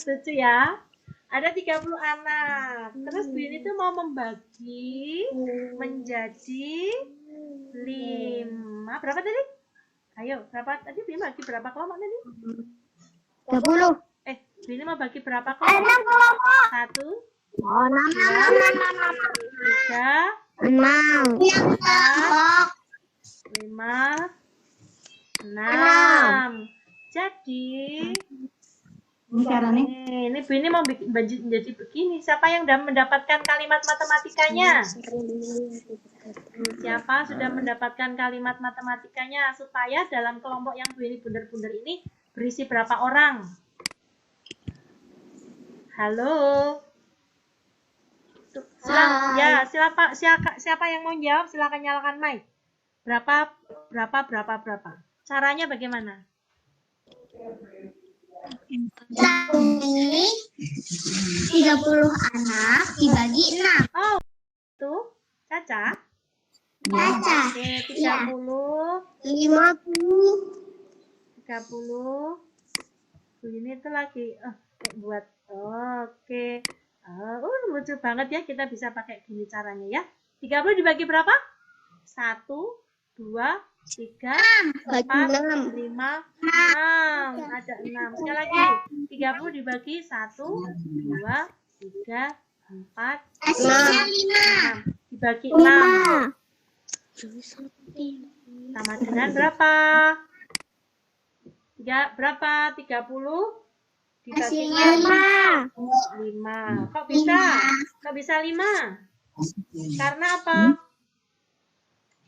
lucu ya. Ada 30 anak. Terus Bu Yuni tuh mau membagi menjadi 5. Berapa tadi? Ayo, berapa tadi? Bu Yuni bagi berapa kelompok tadi? 30. Bu Yuni mau bagi berapa kelompok? 6 kelompok. 1, Oh, 6. 3, 6. 5, 6. Jadi ini Bu Yuni mau menjadi begini. Siapa yang sudah mendapatkan kalimat matematikanya? Siapa sudah mendapatkan kalimat matematikanya supaya dalam kelompok yang Bu Yuni bundar-bundar ini berisi berapa orang? Halo. Siapa yang mau jawab? Silakan nyalakan mic. Berapa? Caranya bagaimana? Ini 30 anak dibagi 6. Oh, itu Caca. Caca. Oke, 30. 50. 30. Bu Yuni itu lagi buat. Oke. Lucu banget ya, kita bisa pakai gini caranya ya. 30 dibagi berapa? 1, 2, 3, 4, 5, 6. Ada 6. Sekali lagi. 30 dibagi 1, 2, 3, 4, 5. Dibagi 6. Sama dengan berapa? Berapa? 30 dibagi 5. 5. Kok bisa? Kok bisa 5? Karena apa?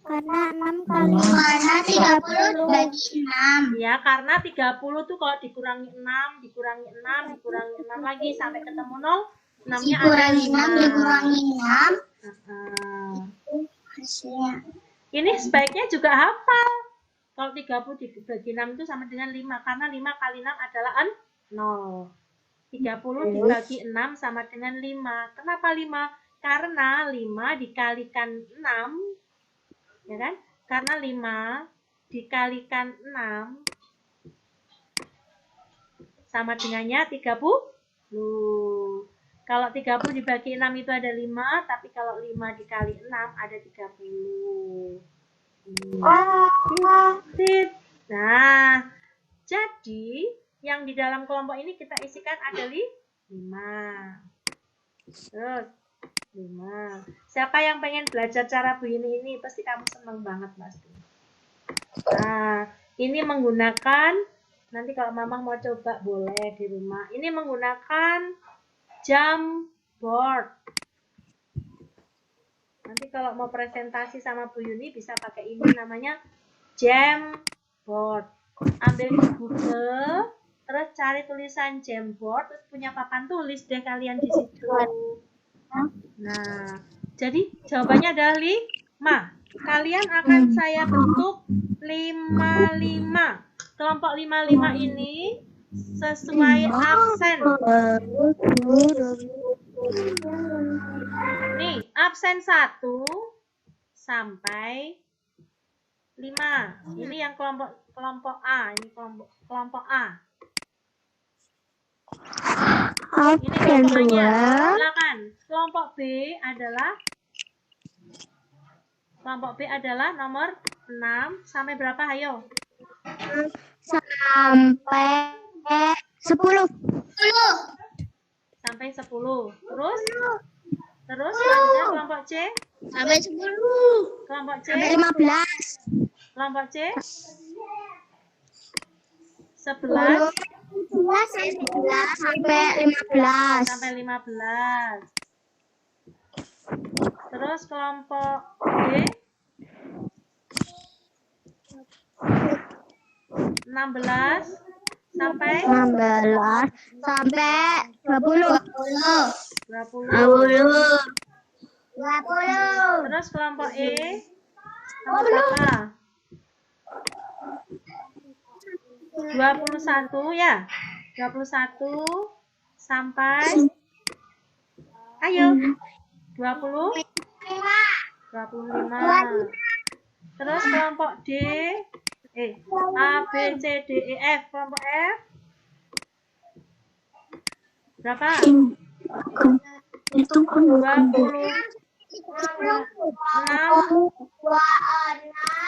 Karena 6 kali. Karena 30 dibagi 6. Ya, karena 30 tuh kalau dikurangi 6, dikurangi 6 lagi sampai ketemu 0. 6-nya ada 5. Dikurangi 6. Hasilnya. Ini sebaiknya juga hafal. Kalau 30 dibagi 6 itu sama dengan 5. Karena 5 kali 6 adalah 0. 30 dibagi 6 sama dengan 5. Kenapa 5? Karena 5 dikalikan 6. Ya kan? Karena 5 dikalikan 6 sama dengannya 30. Kalau 30 dibagi 6 itu ada 5, tapi kalau 5 dikali 6 ada 30. Nah, jadi yang di dalam kelompok ini kita isikan ada 5. Terus 5. Siapa yang pengen belajar cara begini ini? Pasti kamu seneng banget pasti. Nah, ini menggunakan, nanti kalau mama mau coba boleh di rumah. Ini menggunakan Jamboard. Nanti kalau mau presentasi sama Bu Yuni bisa pakai ini, namanya Jamboard. Ambil di Google, terus cari tulisan Jamboard, terus punya papan tulis deh kalian di situ. Nah, jadi jawabannya adalah 5. Kalian akan saya bentuk 55. Kelompok 55 ini sesuai absen. Nih, absen 1 sampai 5. Ini yang kelompok A, ini kelompok A. Ini kelompoknya. Silakan. Kelompok B adalah nomor 6 sampai berapa? Ayo. Sampai 10. Sampai 10. Terus selanjutnya kelompok C? Sampai 10. Kelompok C? Sampai 15. Kelompok C? 11 sampai 15. sampai 15. Terus kelompok D? 16 sampai 20. 20. Terus kelompok E nomor berapa? 21 ya. 21 sampai, ayo, 25. Terus kelompok D, A, B, C, D, E, F. Kelompok F berapa? 26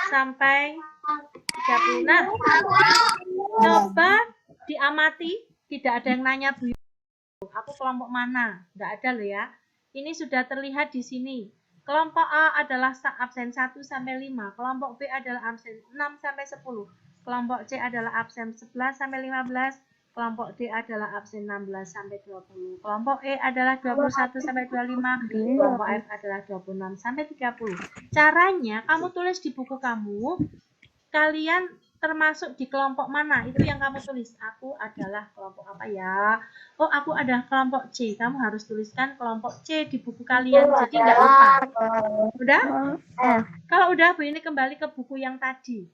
sampai 30. Nah, coba diamati, tidak ada yang nanya Bu, aku kelompok mana? Nggak ada loh ya. Ini sudah terlihat di sini. Kelompok A adalah absen 1 sampai 5. Kelompok B adalah absen 6 sampai 10. Kelompok C adalah absen 11 sampai 15. Kelompok D adalah absen 16 sampai 20. Kelompok E adalah 21 sampai 25. Kelompok F adalah 26 sampai 30. Caranya kamu tulis di buku kamu, kalian termasuk di kelompok mana, itu yang kamu tulis. Aku adalah kelompok apa ya? Oh, aku adalah kelompok C. Kamu harus tuliskan kelompok C di buku kalian, jadi nggak lupa. Udah? Kalau udah, Bu ini kembali ke buku yang tadi.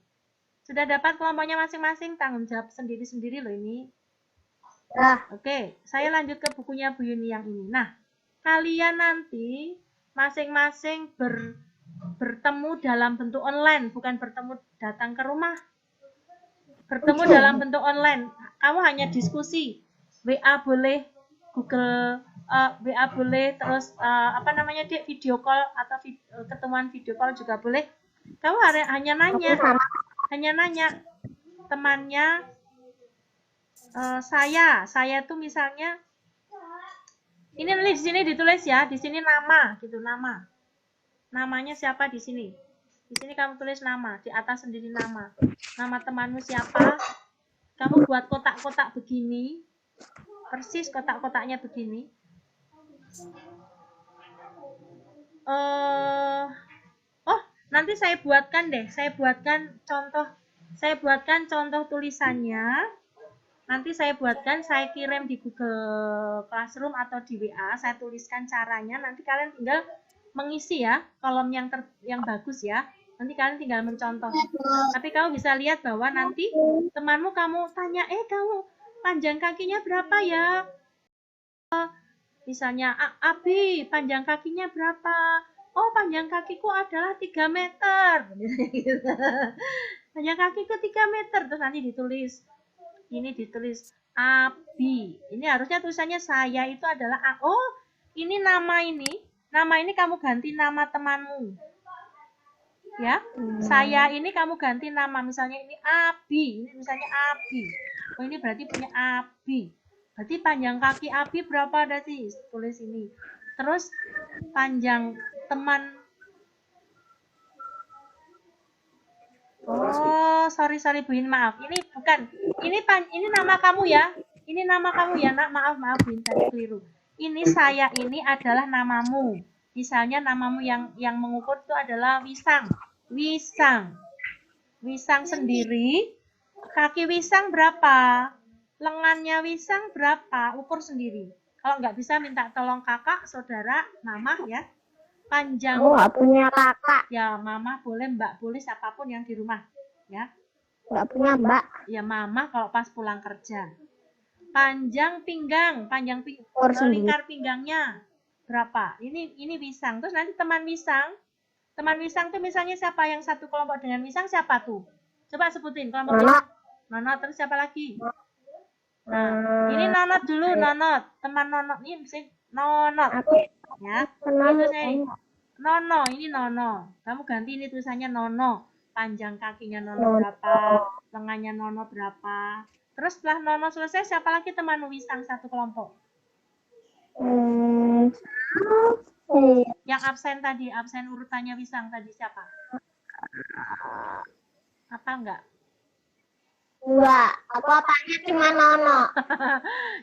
Sudah dapat kelompoknya masing-masing, tanggung jawab sendiri-sendiri loh ini. Oke, saya lanjut ke bukunya Bu Yuni yang ini. Nah, kalian nanti masing-masing bertemu dalam bentuk online, bukan bertemu datang ke rumah. Bertemu dalam bentuk online. Kamu hanya diskusi. WA boleh, Google WA boleh, terus video call atau ketemuan video call juga boleh. Kamu hanya nanya temannya. Saya tuh misalnya, ini di sini ditulis ya, di sini nama gitu, namanya siapa di sini. Di sini kamu tulis nama, di atas sendiri nama temanmu siapa. Kamu buat kotak-kotak begini, persis kotak-kotaknya begini. Nanti saya buatkan contoh tulisannya. Nanti saya kirim di Google Classroom atau di WA, saya tuliskan caranya, nanti kalian tinggal mengisi ya, kolom yang bagus ya. Nanti kalian tinggal mencontoh. Tapi kamu bisa lihat bahwa nanti temanmu kamu tanya, kamu panjang kakinya berapa ya? Misalnya, Abi, panjang kakinya berapa? Oh, panjang kakiku adalah 3 meter. Panjang kakiku 3 meter. Terus nanti ditulis. Ini ditulis Abi. Ini harusnya tulisannya saya itu adalah oh, ini nama ini. Nama ini kamu ganti nama temanmu. Ya. Saya ini kamu ganti nama, misalnya ini Abi, ini misalnya Abi. Oh, ini berarti punya Abi. Berarti panjang kaki Abi berapa berarti? Tulis ini. Terus panjang teman. Oh, sorry Bu In, maaf. Ini bukan. Ini nama kamu ya. Ini nama kamu ya, Nak. Maaf Bu In, tadi keliru. Ini saya ini adalah namamu. Misalnya namamu yang mengukur itu adalah Wisang. Wisang sendiri. Kaki Wisang berapa? Lengannya Wisang berapa? Ukur sendiri. Kalau nggak bisa minta tolong kakak, saudara, mama ya. Panjang. Aku nggak punya kakak. Ya, mama boleh, mbak boleh, siapapun yang di rumah. Ya. Nggak punya mbak. Ya, mama kalau pas pulang kerja. Panjang pinggang, lingkar pinggangnya berapa? Ini Wisang. Terus nanti teman Wisang tuh misalnya siapa yang satu kelompok dengan Wisang, siapa tuh? Coba sebutin kelompoknya. Nonot, terus siapa lagi? Nah, ini Nonot dulu, Nonot. Teman Nonot ini mesti Nonot. Ya. Ini Nono, ini Nono. Kamu ganti ini tulisannya Nono. Panjang kakinya Nono berapa? Lengannya Nono berapa? Terus setelah Nono selesai, siapa lagi teman Wisang satu kelompok? Yang absen tadi, absen urutannya Wisang tadi siapa? Apa enggak? Enggak, apa-apanya cuma Nono.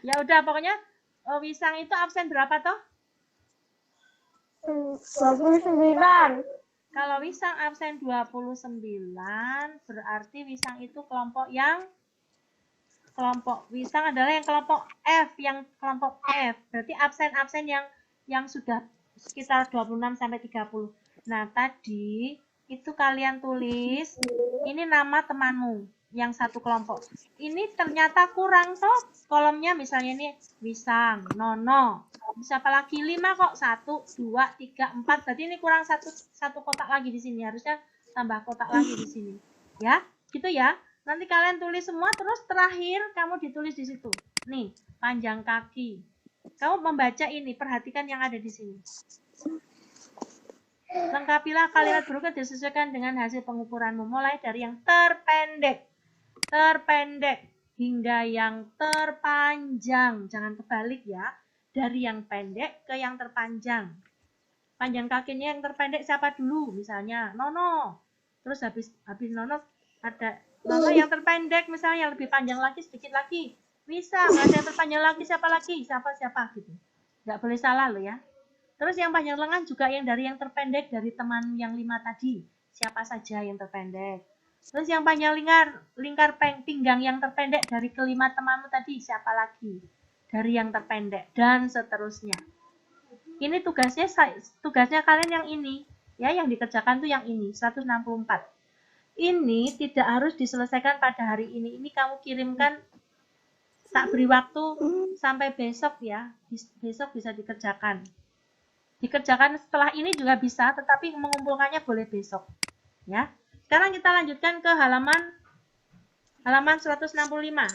Ya udah, pokoknya Wisang itu absen berapa toh? 29. Kalau Wisang absen 29, berarti Wisang itu kelompok Wisang adalah yang kelompok F, Berarti absen-absen yang sudah sekitar 26 sampai 30. Nah, tadi itu kalian tulis ini nama temanmu yang satu kelompok. Ini ternyata kurang toh kolomnya, misalnya ini Wisang, Nono. Siapa lagi? 5 kok. 1, 2, 3, 4. Berarti ini kurang satu kotak lagi di sini. Harusnya tambah kotak lagi di sini. Ya, gitu ya. Nanti kalian tulis semua, terus terakhir kamu ditulis di situ. Nih, panjang kaki. Kamu membaca ini, perhatikan yang ada di sini. Lengkapilah kalimat berikut disesuaikan dengan hasil pengukuranmu, mulai dari yang terpendek hingga yang terpanjang. Jangan kebalik ya, dari yang pendek ke yang terpanjang. Panjang kakinya yang terpendek siapa dulu? Misalnya Nono. Terus habis Nono ada Nono yang terpendek, misalnya yang lebih panjang lagi sedikit lagi. Bisa, ada yang terpanjang lagi siapa lagi? Siapa gitu. Nggak boleh salah loh ya. Terus yang panjang lengan juga yang dari yang terpendek dari teman yang 5 tadi. Siapa saja yang terpendek. Terus yang panjang lingkar pinggang yang terpendek dari kelima temanmu tadi, siapa lagi? Dari yang terpendek dan seterusnya. Ini tugasnya kalian yang ini, ya, yang dikerjakan tuh yang ini, 164. Ini tidak harus diselesaikan pada hari ini. Ini kamu kirimkan, tak beri waktu sampai besok ya. Besok bisa dikerjakan. Dikerjakan setelah ini juga bisa, tetapi mengumpulkannya boleh besok. Ya. Sekarang kita lanjutkan ke halaman 165.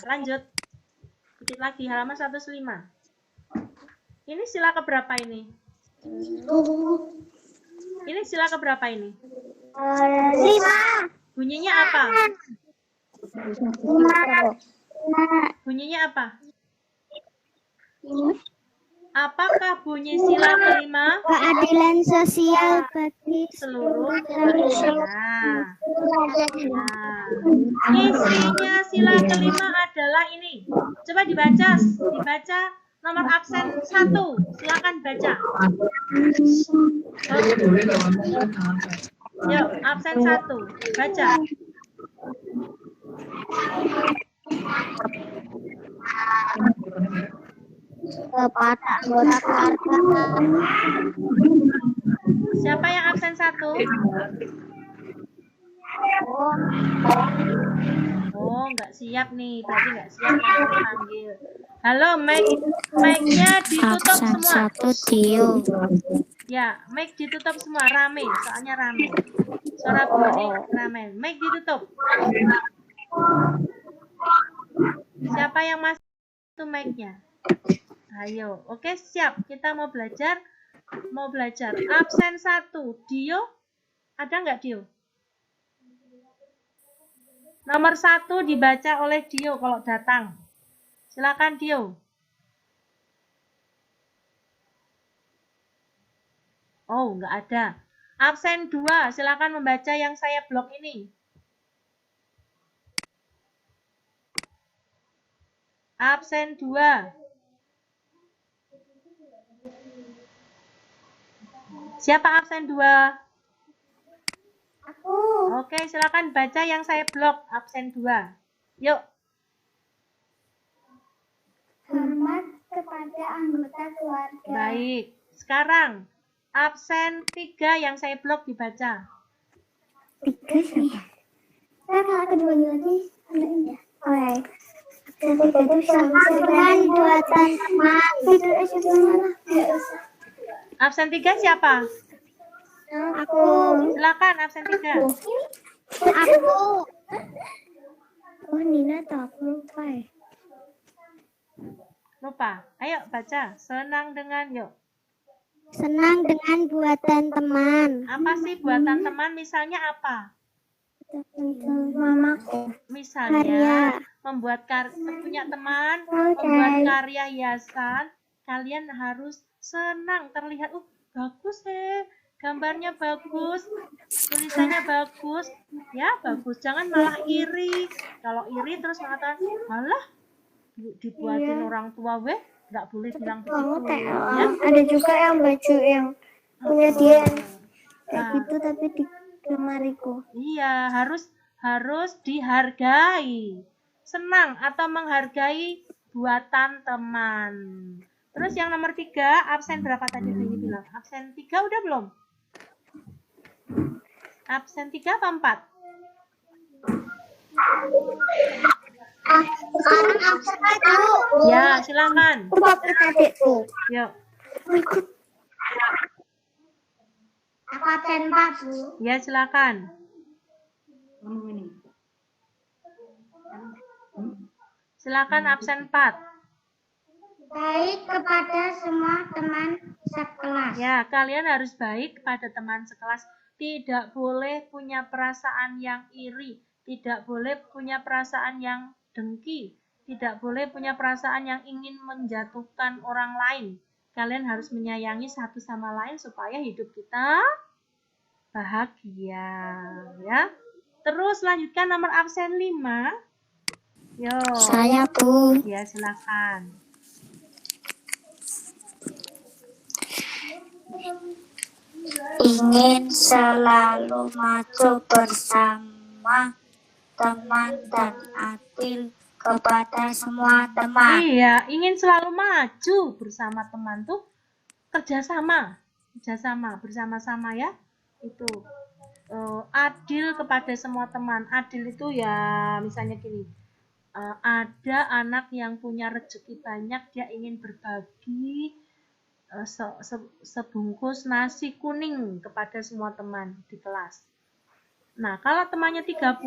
Lanjut. Sedikit lagi, halaman 105. Ini sila keberapa ini? Ini sila keberapa ini? 5. Bunyinya apa? Bunyinya apa? Apakah bunyi sila kelima? Keadilan sosial bagi Seluruh manusia. Isinya sila kelima adalah ini. Coba dibaca nomor absen 1. Silakan baca. Yuk, absen 1. Baca. kepada anggota keluarga. Siapa yang absen 1? Oh, nggak siap nih. Berarti nggak siap yang dipanggil. Halo, mic-nya ditutup Absen semua. 1 Tio. Ya, mic ditutup semua. Rame, soalnya rame. Suara bunyi rame. Mic ditutup. Siapa yang masih Tuh mic-nya. Ayo, oke siap. Kita mau belajar. Absen 1. Dio, ada nggak Dio? Nomor 1 dibaca oleh Dio kalau datang. Silakan Dio. Oh, nggak ada. Absen 2, silakan membaca yang saya blok ini. Absen 2. Siapa absen 2? Aku. Oke, silakan baca yang saya blok, absen 2. Yuk. Hormat kepada anggota keluarga. Baik. Sekarang, absen 3 yang saya blok dibaca. 3 siapa? Saya kalau keduanya lagi ada ya. Oke. Absen 3 itu dengan buatan mak. Itu mana? Nggak usah. Absen 3 siapa? Aku. Silakan absen 3. Aku. Oh, Nina atau aku lupa ya. Lupa. Ayo baca. Senang dengan yuk. Senang dengan buatan teman. Apa sih buatan teman? Misalnya apa? Mamaku. Misalnya punya teman, membuat karya hiasan, kalian harus senang, terlihat bagus gambarnya bagus, tulisannya bagus, ya bagus. Jangan malah iri. Kalau iri terus mengatakan, malah dibuatin orang tua nggak boleh bilang begitu. Ya? Ada juga yang baju yang punya dia kayak Nah, gitu tapi di lemariku. iya, harus dihargai. Senang atau menghargai buatan teman. Terus yang nomor 3, absen berapa tadi Dini bilang? Absen 3 udah belum? Absen 3 apa 4? Sekarang absen 1. Ya, silakan. Aku pakai adikku. Yuk. Ikut. Aku absen 4, Bu. Ya, silakan. Silakan absen 4. Baik kepada semua teman sekelas. Ya, kalian harus baik kepada teman sekelas. Tidak boleh punya perasaan yang iri. Tidak boleh punya perasaan yang dengki. Tidak boleh punya perasaan yang ingin menjatuhkan orang lain. Kalian harus menyayangi satu sama lain supaya hidup kita bahagia. Ya. Terus lanjutkan nomor absen 5. Yo. Saya, Bu. Ya, silakan. Ingin selalu maju bersama teman dan adil kepada semua teman. Iya, ingin selalu maju bersama teman tuh kerjasama bersama-sama ya. Itu adil kepada semua teman. Adil itu ya misalnya gini, ada anak yang punya rezeki banyak, dia ingin berbagi sebungkus nasi kuning kepada semua teman di kelas. Nah, kalau temannya 30,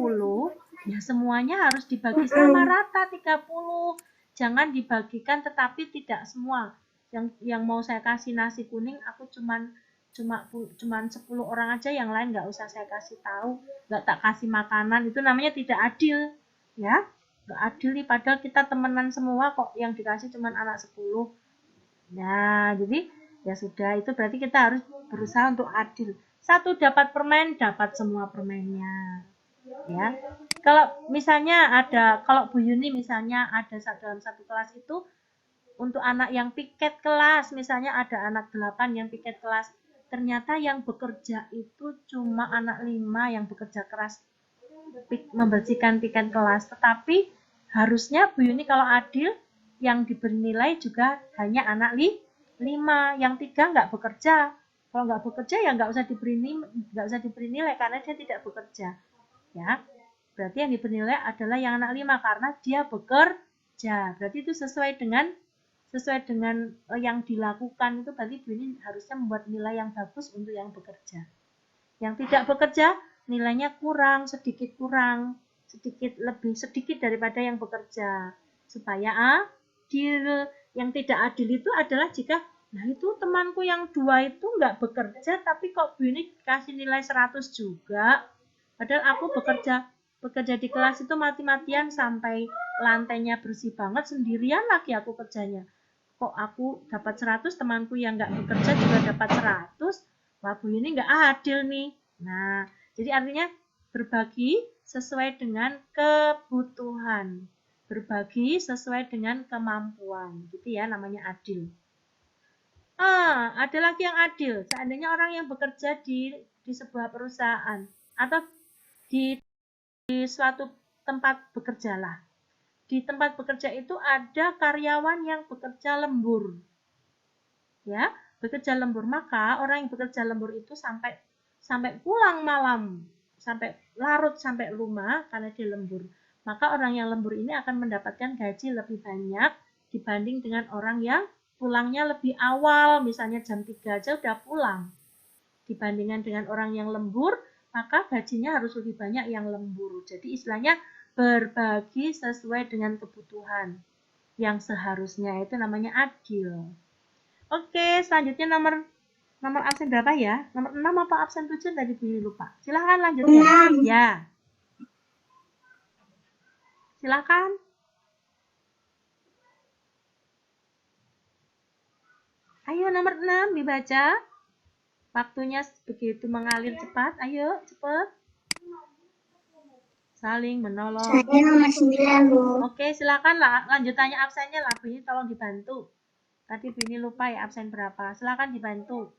ya semuanya harus dibagi sama rata 30. Jangan dibagikan tetapi tidak semua. Yang mau saya kasih nasi kuning, aku cuman 10 orang aja, yang lain nggak usah saya kasih tahu, nggak tak kasih makanan, itu namanya tidak adil. Ya, nggak adil nih, padahal kita temenan semua kok, yang dikasih cuman anak 10. Nah, jadi ya sudah, itu berarti kita harus berusaha untuk adil. Satu dapat permen, dapat semua permennya. Ya. Kalau misalnya kalau Bu Yuni misalnya ada dalam satu kelas itu, untuk anak yang piket kelas, misalnya ada anak 8 yang piket kelas, ternyata yang bekerja itu cuma anak 5 yang bekerja keras membersihkan piket kelas. Tetapi harusnya Bu Yuni kalau adil, yang diberi nilai juga hanya anak 5, yang 3 nggak bekerja. Kalau nggak bekerja ya nggak usah diberi nilai karena dia tidak bekerja. Ya, berarti yang diberi nilai adalah yang anak 5 karena dia bekerja. Berarti itu sesuai dengan yang dilakukan, itu berarti Bu Yuni harusnya membuat nilai yang bagus untuk yang bekerja. Yang tidak bekerja nilainya sedikit kurang, sedikit daripada yang bekerja, supaya yang tidak adil itu adalah jika, nah itu temanku yang 2 itu nggak bekerja, tapi kok Bu ini kasih nilai 100 juga. Padahal aku bekerja di kelas itu mati-matian sampai lantainya bersih banget, sendirian lagi aku kerjanya. Kok aku dapat 100, temanku yang nggak bekerja juga dapat 100. Wah, Bu ini nggak adil nih. Nah, jadi artinya berbagi sesuai dengan kebutuhan. Berbagi sesuai dengan kemampuan. Gitu ya, namanya adil. Ada lagi yang adil. Seandainya orang yang bekerja di sebuah perusahaan atau di suatu tempat bekerja lah. Di tempat bekerja itu ada karyawan yang bekerja lembur. Ya, bekerja lembur. Maka orang yang bekerja lembur itu sampai pulang malam, sampai larut sampai rumah karena dia lembur. Maka orang yang lembur ini akan mendapatkan gaji lebih banyak dibanding dengan orang yang pulangnya lebih awal, misalnya jam 3 aja udah pulang. Dibandingkan dengan orang yang lembur, maka gajinya harus lebih banyak yang lembur. Jadi istilahnya berbagi sesuai dengan kebutuhan yang seharusnya, itu namanya adil. Oke, selanjutnya nomor absen berapa ya? Nomor 6 apa absen 7 tadi Bu lupa. Silahkan lanjutnya. Ya. Silahkan. Ayo nomor 6 dibaca. Waktunya begitu mengalir cepat. Ayo, cepat. Saling menolong. Saya nomor 9, Bu. Oke, silakan lah. Lanjutannya absennya lah, Bu ini tolong dibantu. Tadi Bu ini lupa ya absen berapa. Silakan dibantu.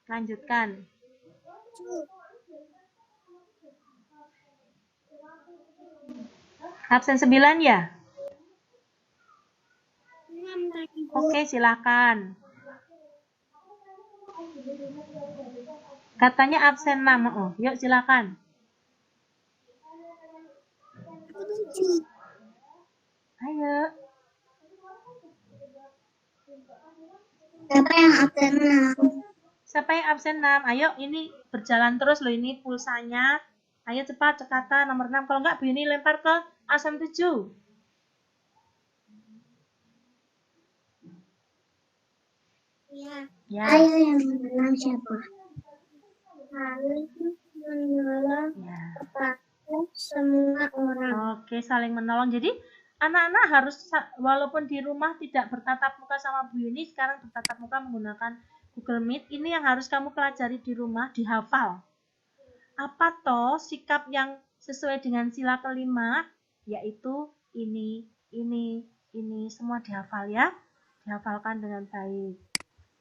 Lanjutkan. Absen 9 ya? Oke, silakan. Katanya absen 6. Oh, yuk silakan. Ayo. Siapa yang absen 6? Siapa yang absen 6? Ayo, ini berjalan terus loh ini pulsanya. Ayo cepat, Cekata nomor 6. Kalau enggak, Bu ini lempar ke absen 7. Ya. Ayo yang menang siapa? Saling menolong kepada semua orang. Oke, saling menolong. Jadi anak-anak harus, walaupun di rumah tidak bertatap muka sama Bu Yuni, sekarang bertatap muka menggunakan Google Meet. Ini yang harus kamu pelajari di rumah, dihafal. Apa toh sikap yang sesuai dengan sila kelima, yaitu ini, semua dihafal ya. Dihafalkan dengan baik.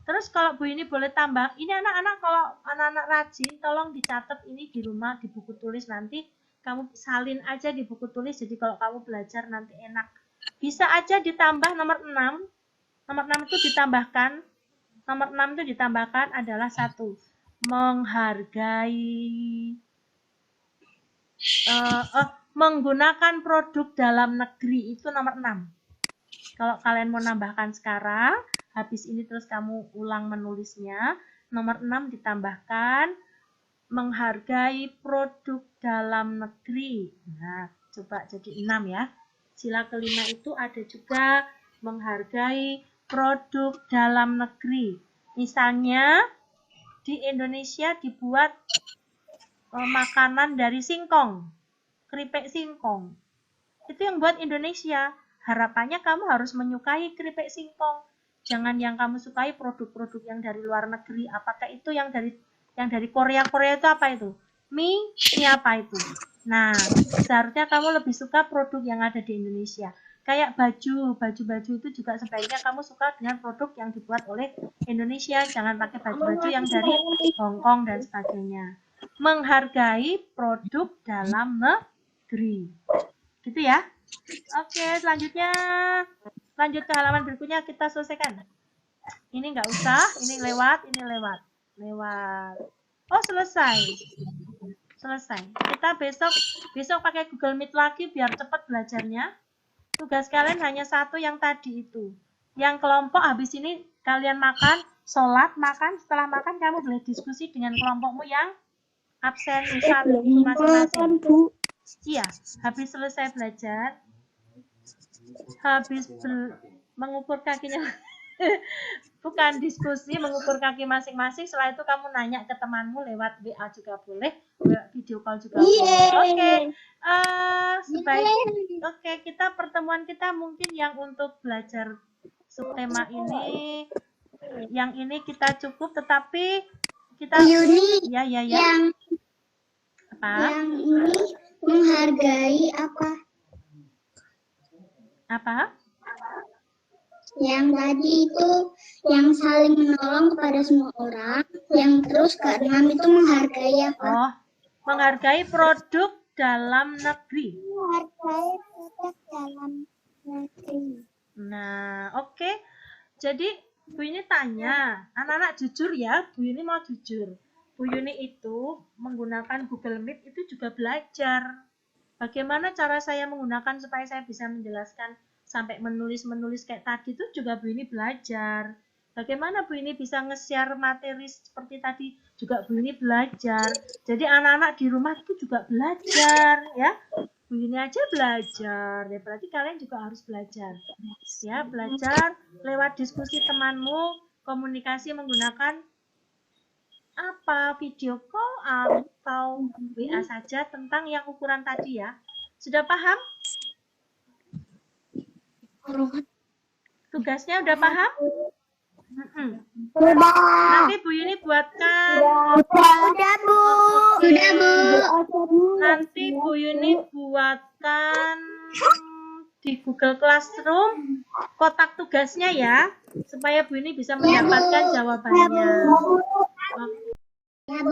Terus kalau Bu ini boleh tambah, ini anak-anak kalau anak-anak rajin, tolong dicatat ini di rumah, di buku tulis nanti. Kamu salin aja di buku tulis, jadi kalau kamu belajar nanti enak. Bisa aja ditambah nomor 6. Nomor 6 itu ditambahkan. Nomor 6 itu ditambahkan adalah 1. Menggunakan produk dalam negeri, itu nomor 6. Kalau kalian mau nambahkan sekarang, habis ini terus kamu ulang menulisnya. Nomor 6 ditambahkan menghargai produk dalam negeri. Nah, coba jadi 6 ya. Sila kelima itu ada juga menghargai produk dalam negeri. Misalnya di Indonesia dibuat makanan dari singkong, keripik singkong. Itu yang buat Indonesia. Harapannya kamu harus menyukai keripik singkong. Jangan yang kamu sukai produk-produk yang dari luar negeri. Apakah itu yang dari Korea itu apa itu? Mie apa itu? Nah, seharusnya kamu lebih suka produk yang ada di Indonesia. Kayak baju itu juga sebaiknya kamu suka dengan produk yang dibuat oleh Indonesia. Jangan pakai baju-baju yang dari Hong Kong dan sebagainya. Menghargai produk dalam negeri. Gitu ya. Oke, selanjutnya lanjut ke halaman berikutnya, kita selesaikan. Ini enggak usah, ini lewat. Oh, selesai. Kita besok pakai Google Meet lagi biar cepat belajarnya. Tugas kalian hanya 1 yang tadi itu. Yang kelompok habis ini kalian makan, sholat, makan. Setelah makan kamu boleh diskusi dengan kelompokmu yang absen masing-masing. Iya, habis selesai belajar. habis mengukur kakinya. Bukan diskusi, mengukur kaki masing-masing. Setelah itu kamu nanya ke temanmu lewat WA juga boleh, video call juga boleh. Oke, oke, kita pertemuan kita mungkin yang untuk belajar subtema ini, yang ini kita cukup, tetapi kita Yuni, ya yang apa ini menghargai apa yang tadi itu yang saling menolong kepada semua orang, yang terus keenam itu menghargai apa? oh, menghargai produk dalam negeri. Menghargai produk dalam negeri. Nah, oke. Jadi Bu Yuni tanya, anak-anak jujur ya, Bu Yuni mau jujur. Bu Yuni itu menggunakan Google Meet itu juga belajar. Bagaimana cara saya menggunakan supaya saya bisa menjelaskan sampai menulis kayak tadi itu juga Bu Yuni belajar. Bagaimana Bu Yuni bisa nge-share materi seperti tadi juga Bu Yuni belajar. Jadi anak-anak di rumah itu juga belajar ya. Bu Yuni aja belajar, ya berarti kalian juga harus belajar. Ya, belajar lewat diskusi temanmu, komunikasi menggunakan apa? Video call atau WA saja tentang yang ukuran tadi ya. Sudah paham? Tugasnya udah paham? Nanti Bu Yuni buatkan. Udah Bu. Sudah Bu. Nanti Bu Yuni buatkan di Google Classroom kotak tugasnya ya, supaya Bu Yuni bisa mendapatkan jawabannya.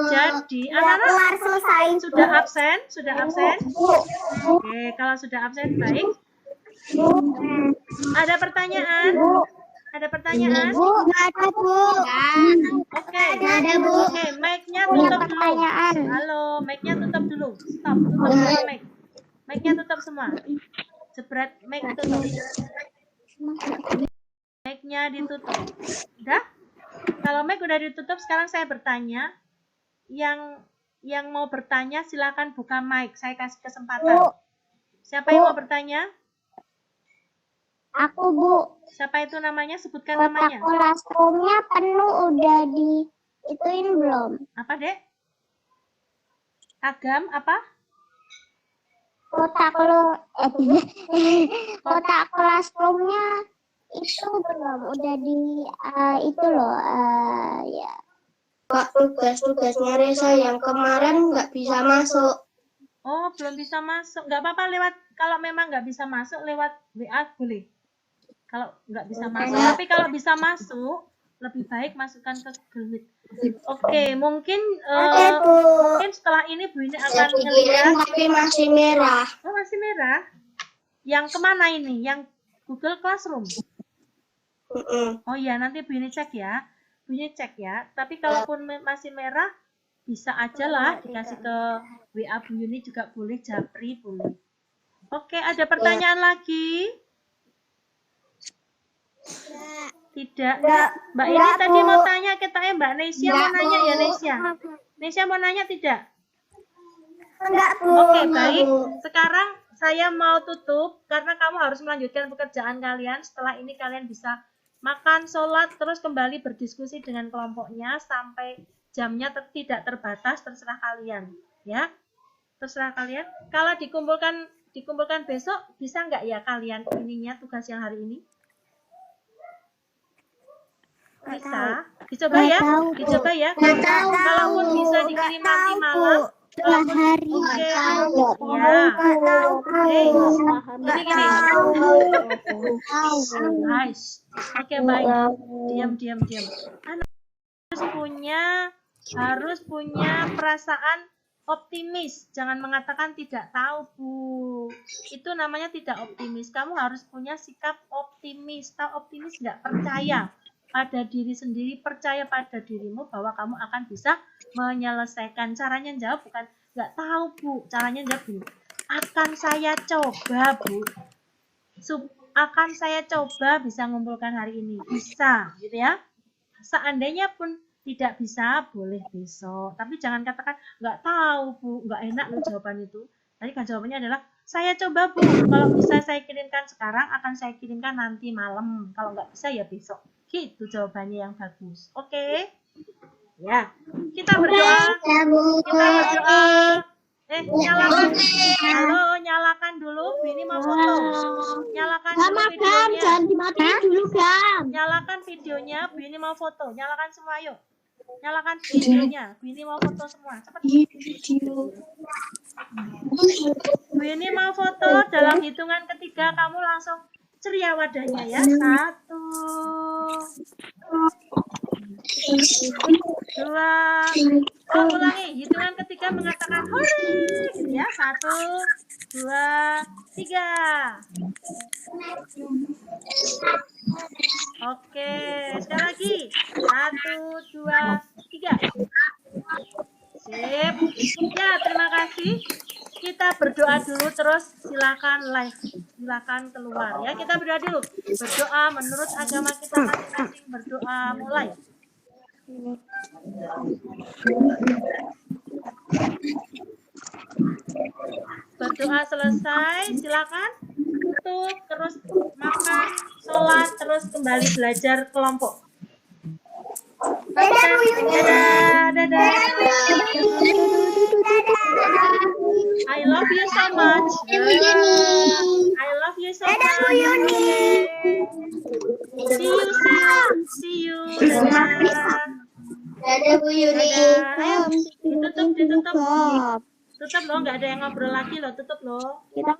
Jadi anak-anak sudah absen? Sudah absen? Oke, kalau sudah absen baik. Ada pertanyaan? Ada pertanyaan? Ada Bu. Oke. Ada Bu. Oke, mic-nya tutup dulu. Halo, mic-nya tutup dulu. Stop, tutup semua mic. Mic-nya tutup semua. Jebret mic tutup. Mic-nya ditutup. Udah? Kalau mic udah ditutup, sekarang saya bertanya. Yang mau bertanya silakan buka mic. Saya kasih kesempatan. Siapa yang mau bertanya? Aku Bu. Siapa itu namanya? Sebutkan Kotak namanya. classroom-nya penuh udah ituin belum? Apa, Dek? Agam apa? Kotak classroom-nya itu belum udah itu loh ya. Pak, tugas-tugasnya Reza yang kemarin nggak bisa masuk. Oh, belum bisa masuk. Nggak apa-apa lewat, kalau memang nggak bisa masuk lewat WA boleh. Kalau nggak bisa masuk. Tapi kalau bisa masuk, lebih baik masukkan ke Google Meet. Oke, mungkin setelah ini Bu Yuni akan melihat. Tapi masih merah. Oh, masih merah. Yang kemana ini? Yang Google Classroom? Oh iya, nanti Bu Yuni cek ya. Bu Yuni cek ya. Tapi kalaupun masih merah, bisa aja lah dikasih ke WA Bu Yuni juga boleh, Japri boleh. Oke, ada pertanyaan lagi? Tidak. Mbak ini tadi mau tanya, kita Mbak Nesia mau nanya ya, Nesia. Nesia mau nanya tidak? Enggak Bu. Oke, baik. Sekarang saya mau tutup karena kamu harus melanjutkan pekerjaan kalian. Setelah ini kalian bisa makan, sholat, terus kembali berdiskusi dengan kelompoknya sampai jamnya tidak terbatas, terserah kalian, ya. Terserah kalian. Kalau dikumpulkan besok, bisa nggak ya kalian ininya tugas yang hari ini? Bisa. Dicoba ya. Dicoba ya. Kalaupun bisa dikirim nanti malam. Hari. Oke. Ya. Gini. Guys. Oke, baik. Diam. Anak harus punya perasaan optimis. Jangan mengatakan tidak tahu, Bu. Itu namanya tidak optimis. Kamu harus punya sikap optimis. Tahu optimis nggak? Percaya pada diri sendiri, percaya pada dirimu bahwa kamu akan bisa menyelesaikan. Caranya jawab bukan nggak tahu, Bu. Caranya jawab gini. Akan saya coba, Bu. Akan saya coba bisa ngumpulkan hari ini. Bisa, gitu ya. Seandainya pun tidak bisa, boleh besok. Tapi jangan katakan nggak tahu, Bu. Nggak enak loh jawaban itu. Tadi kan jawabannya adalah Saya coba Bu, kalau bisa saya kirimkan sekarang, akan saya kirimkan nanti malam. Kalau nggak bisa ya besok. Gitu jawabannya yang bagus. Oke? Ya, kita berdoa. Ya, Bu. Kita berdoa. Nyalakan. Halo, nyalakan dulu. Bu ini mau foto. Nyalakan dulu videonya. Jangan dimatiin dulu, Gam. Nyalakan videonya. Bu ini mau foto. Nyalakan semua, yuk. Nyalakan videonya. Bu ini mau foto semua. Cepat. Bu ini mau foto. Dalam hitungan ketiga kamu langsung ceria wadahnya ya. 1, 2. Oh, ulangi. Hitungan ketiga mengatakan hore. Gitu ya. 1, 2, 3. Oke. Sekali lagi. 1, 2, 3. Sip. Ya, terima kasih. Kita berdoa dulu terus silakan live. Silakan keluar ya. Kita berdoa dulu. Berdoa menurut agama kita masing-masing. Berdoa mulai. Berdoa selesai, silakan tutup, terus makan, sholat, terus kembali belajar kelompok. Dadah, Bu Yuni. Dadah. I love you so much. I love you so much. Dadah, Bu Yuni. See you. Dadah. Dadah, Bu Yuni. Dadah. Ayo, ditutup. Tutup loh, nggak ada yang ngobrol lagi loh, tutup loh. Kita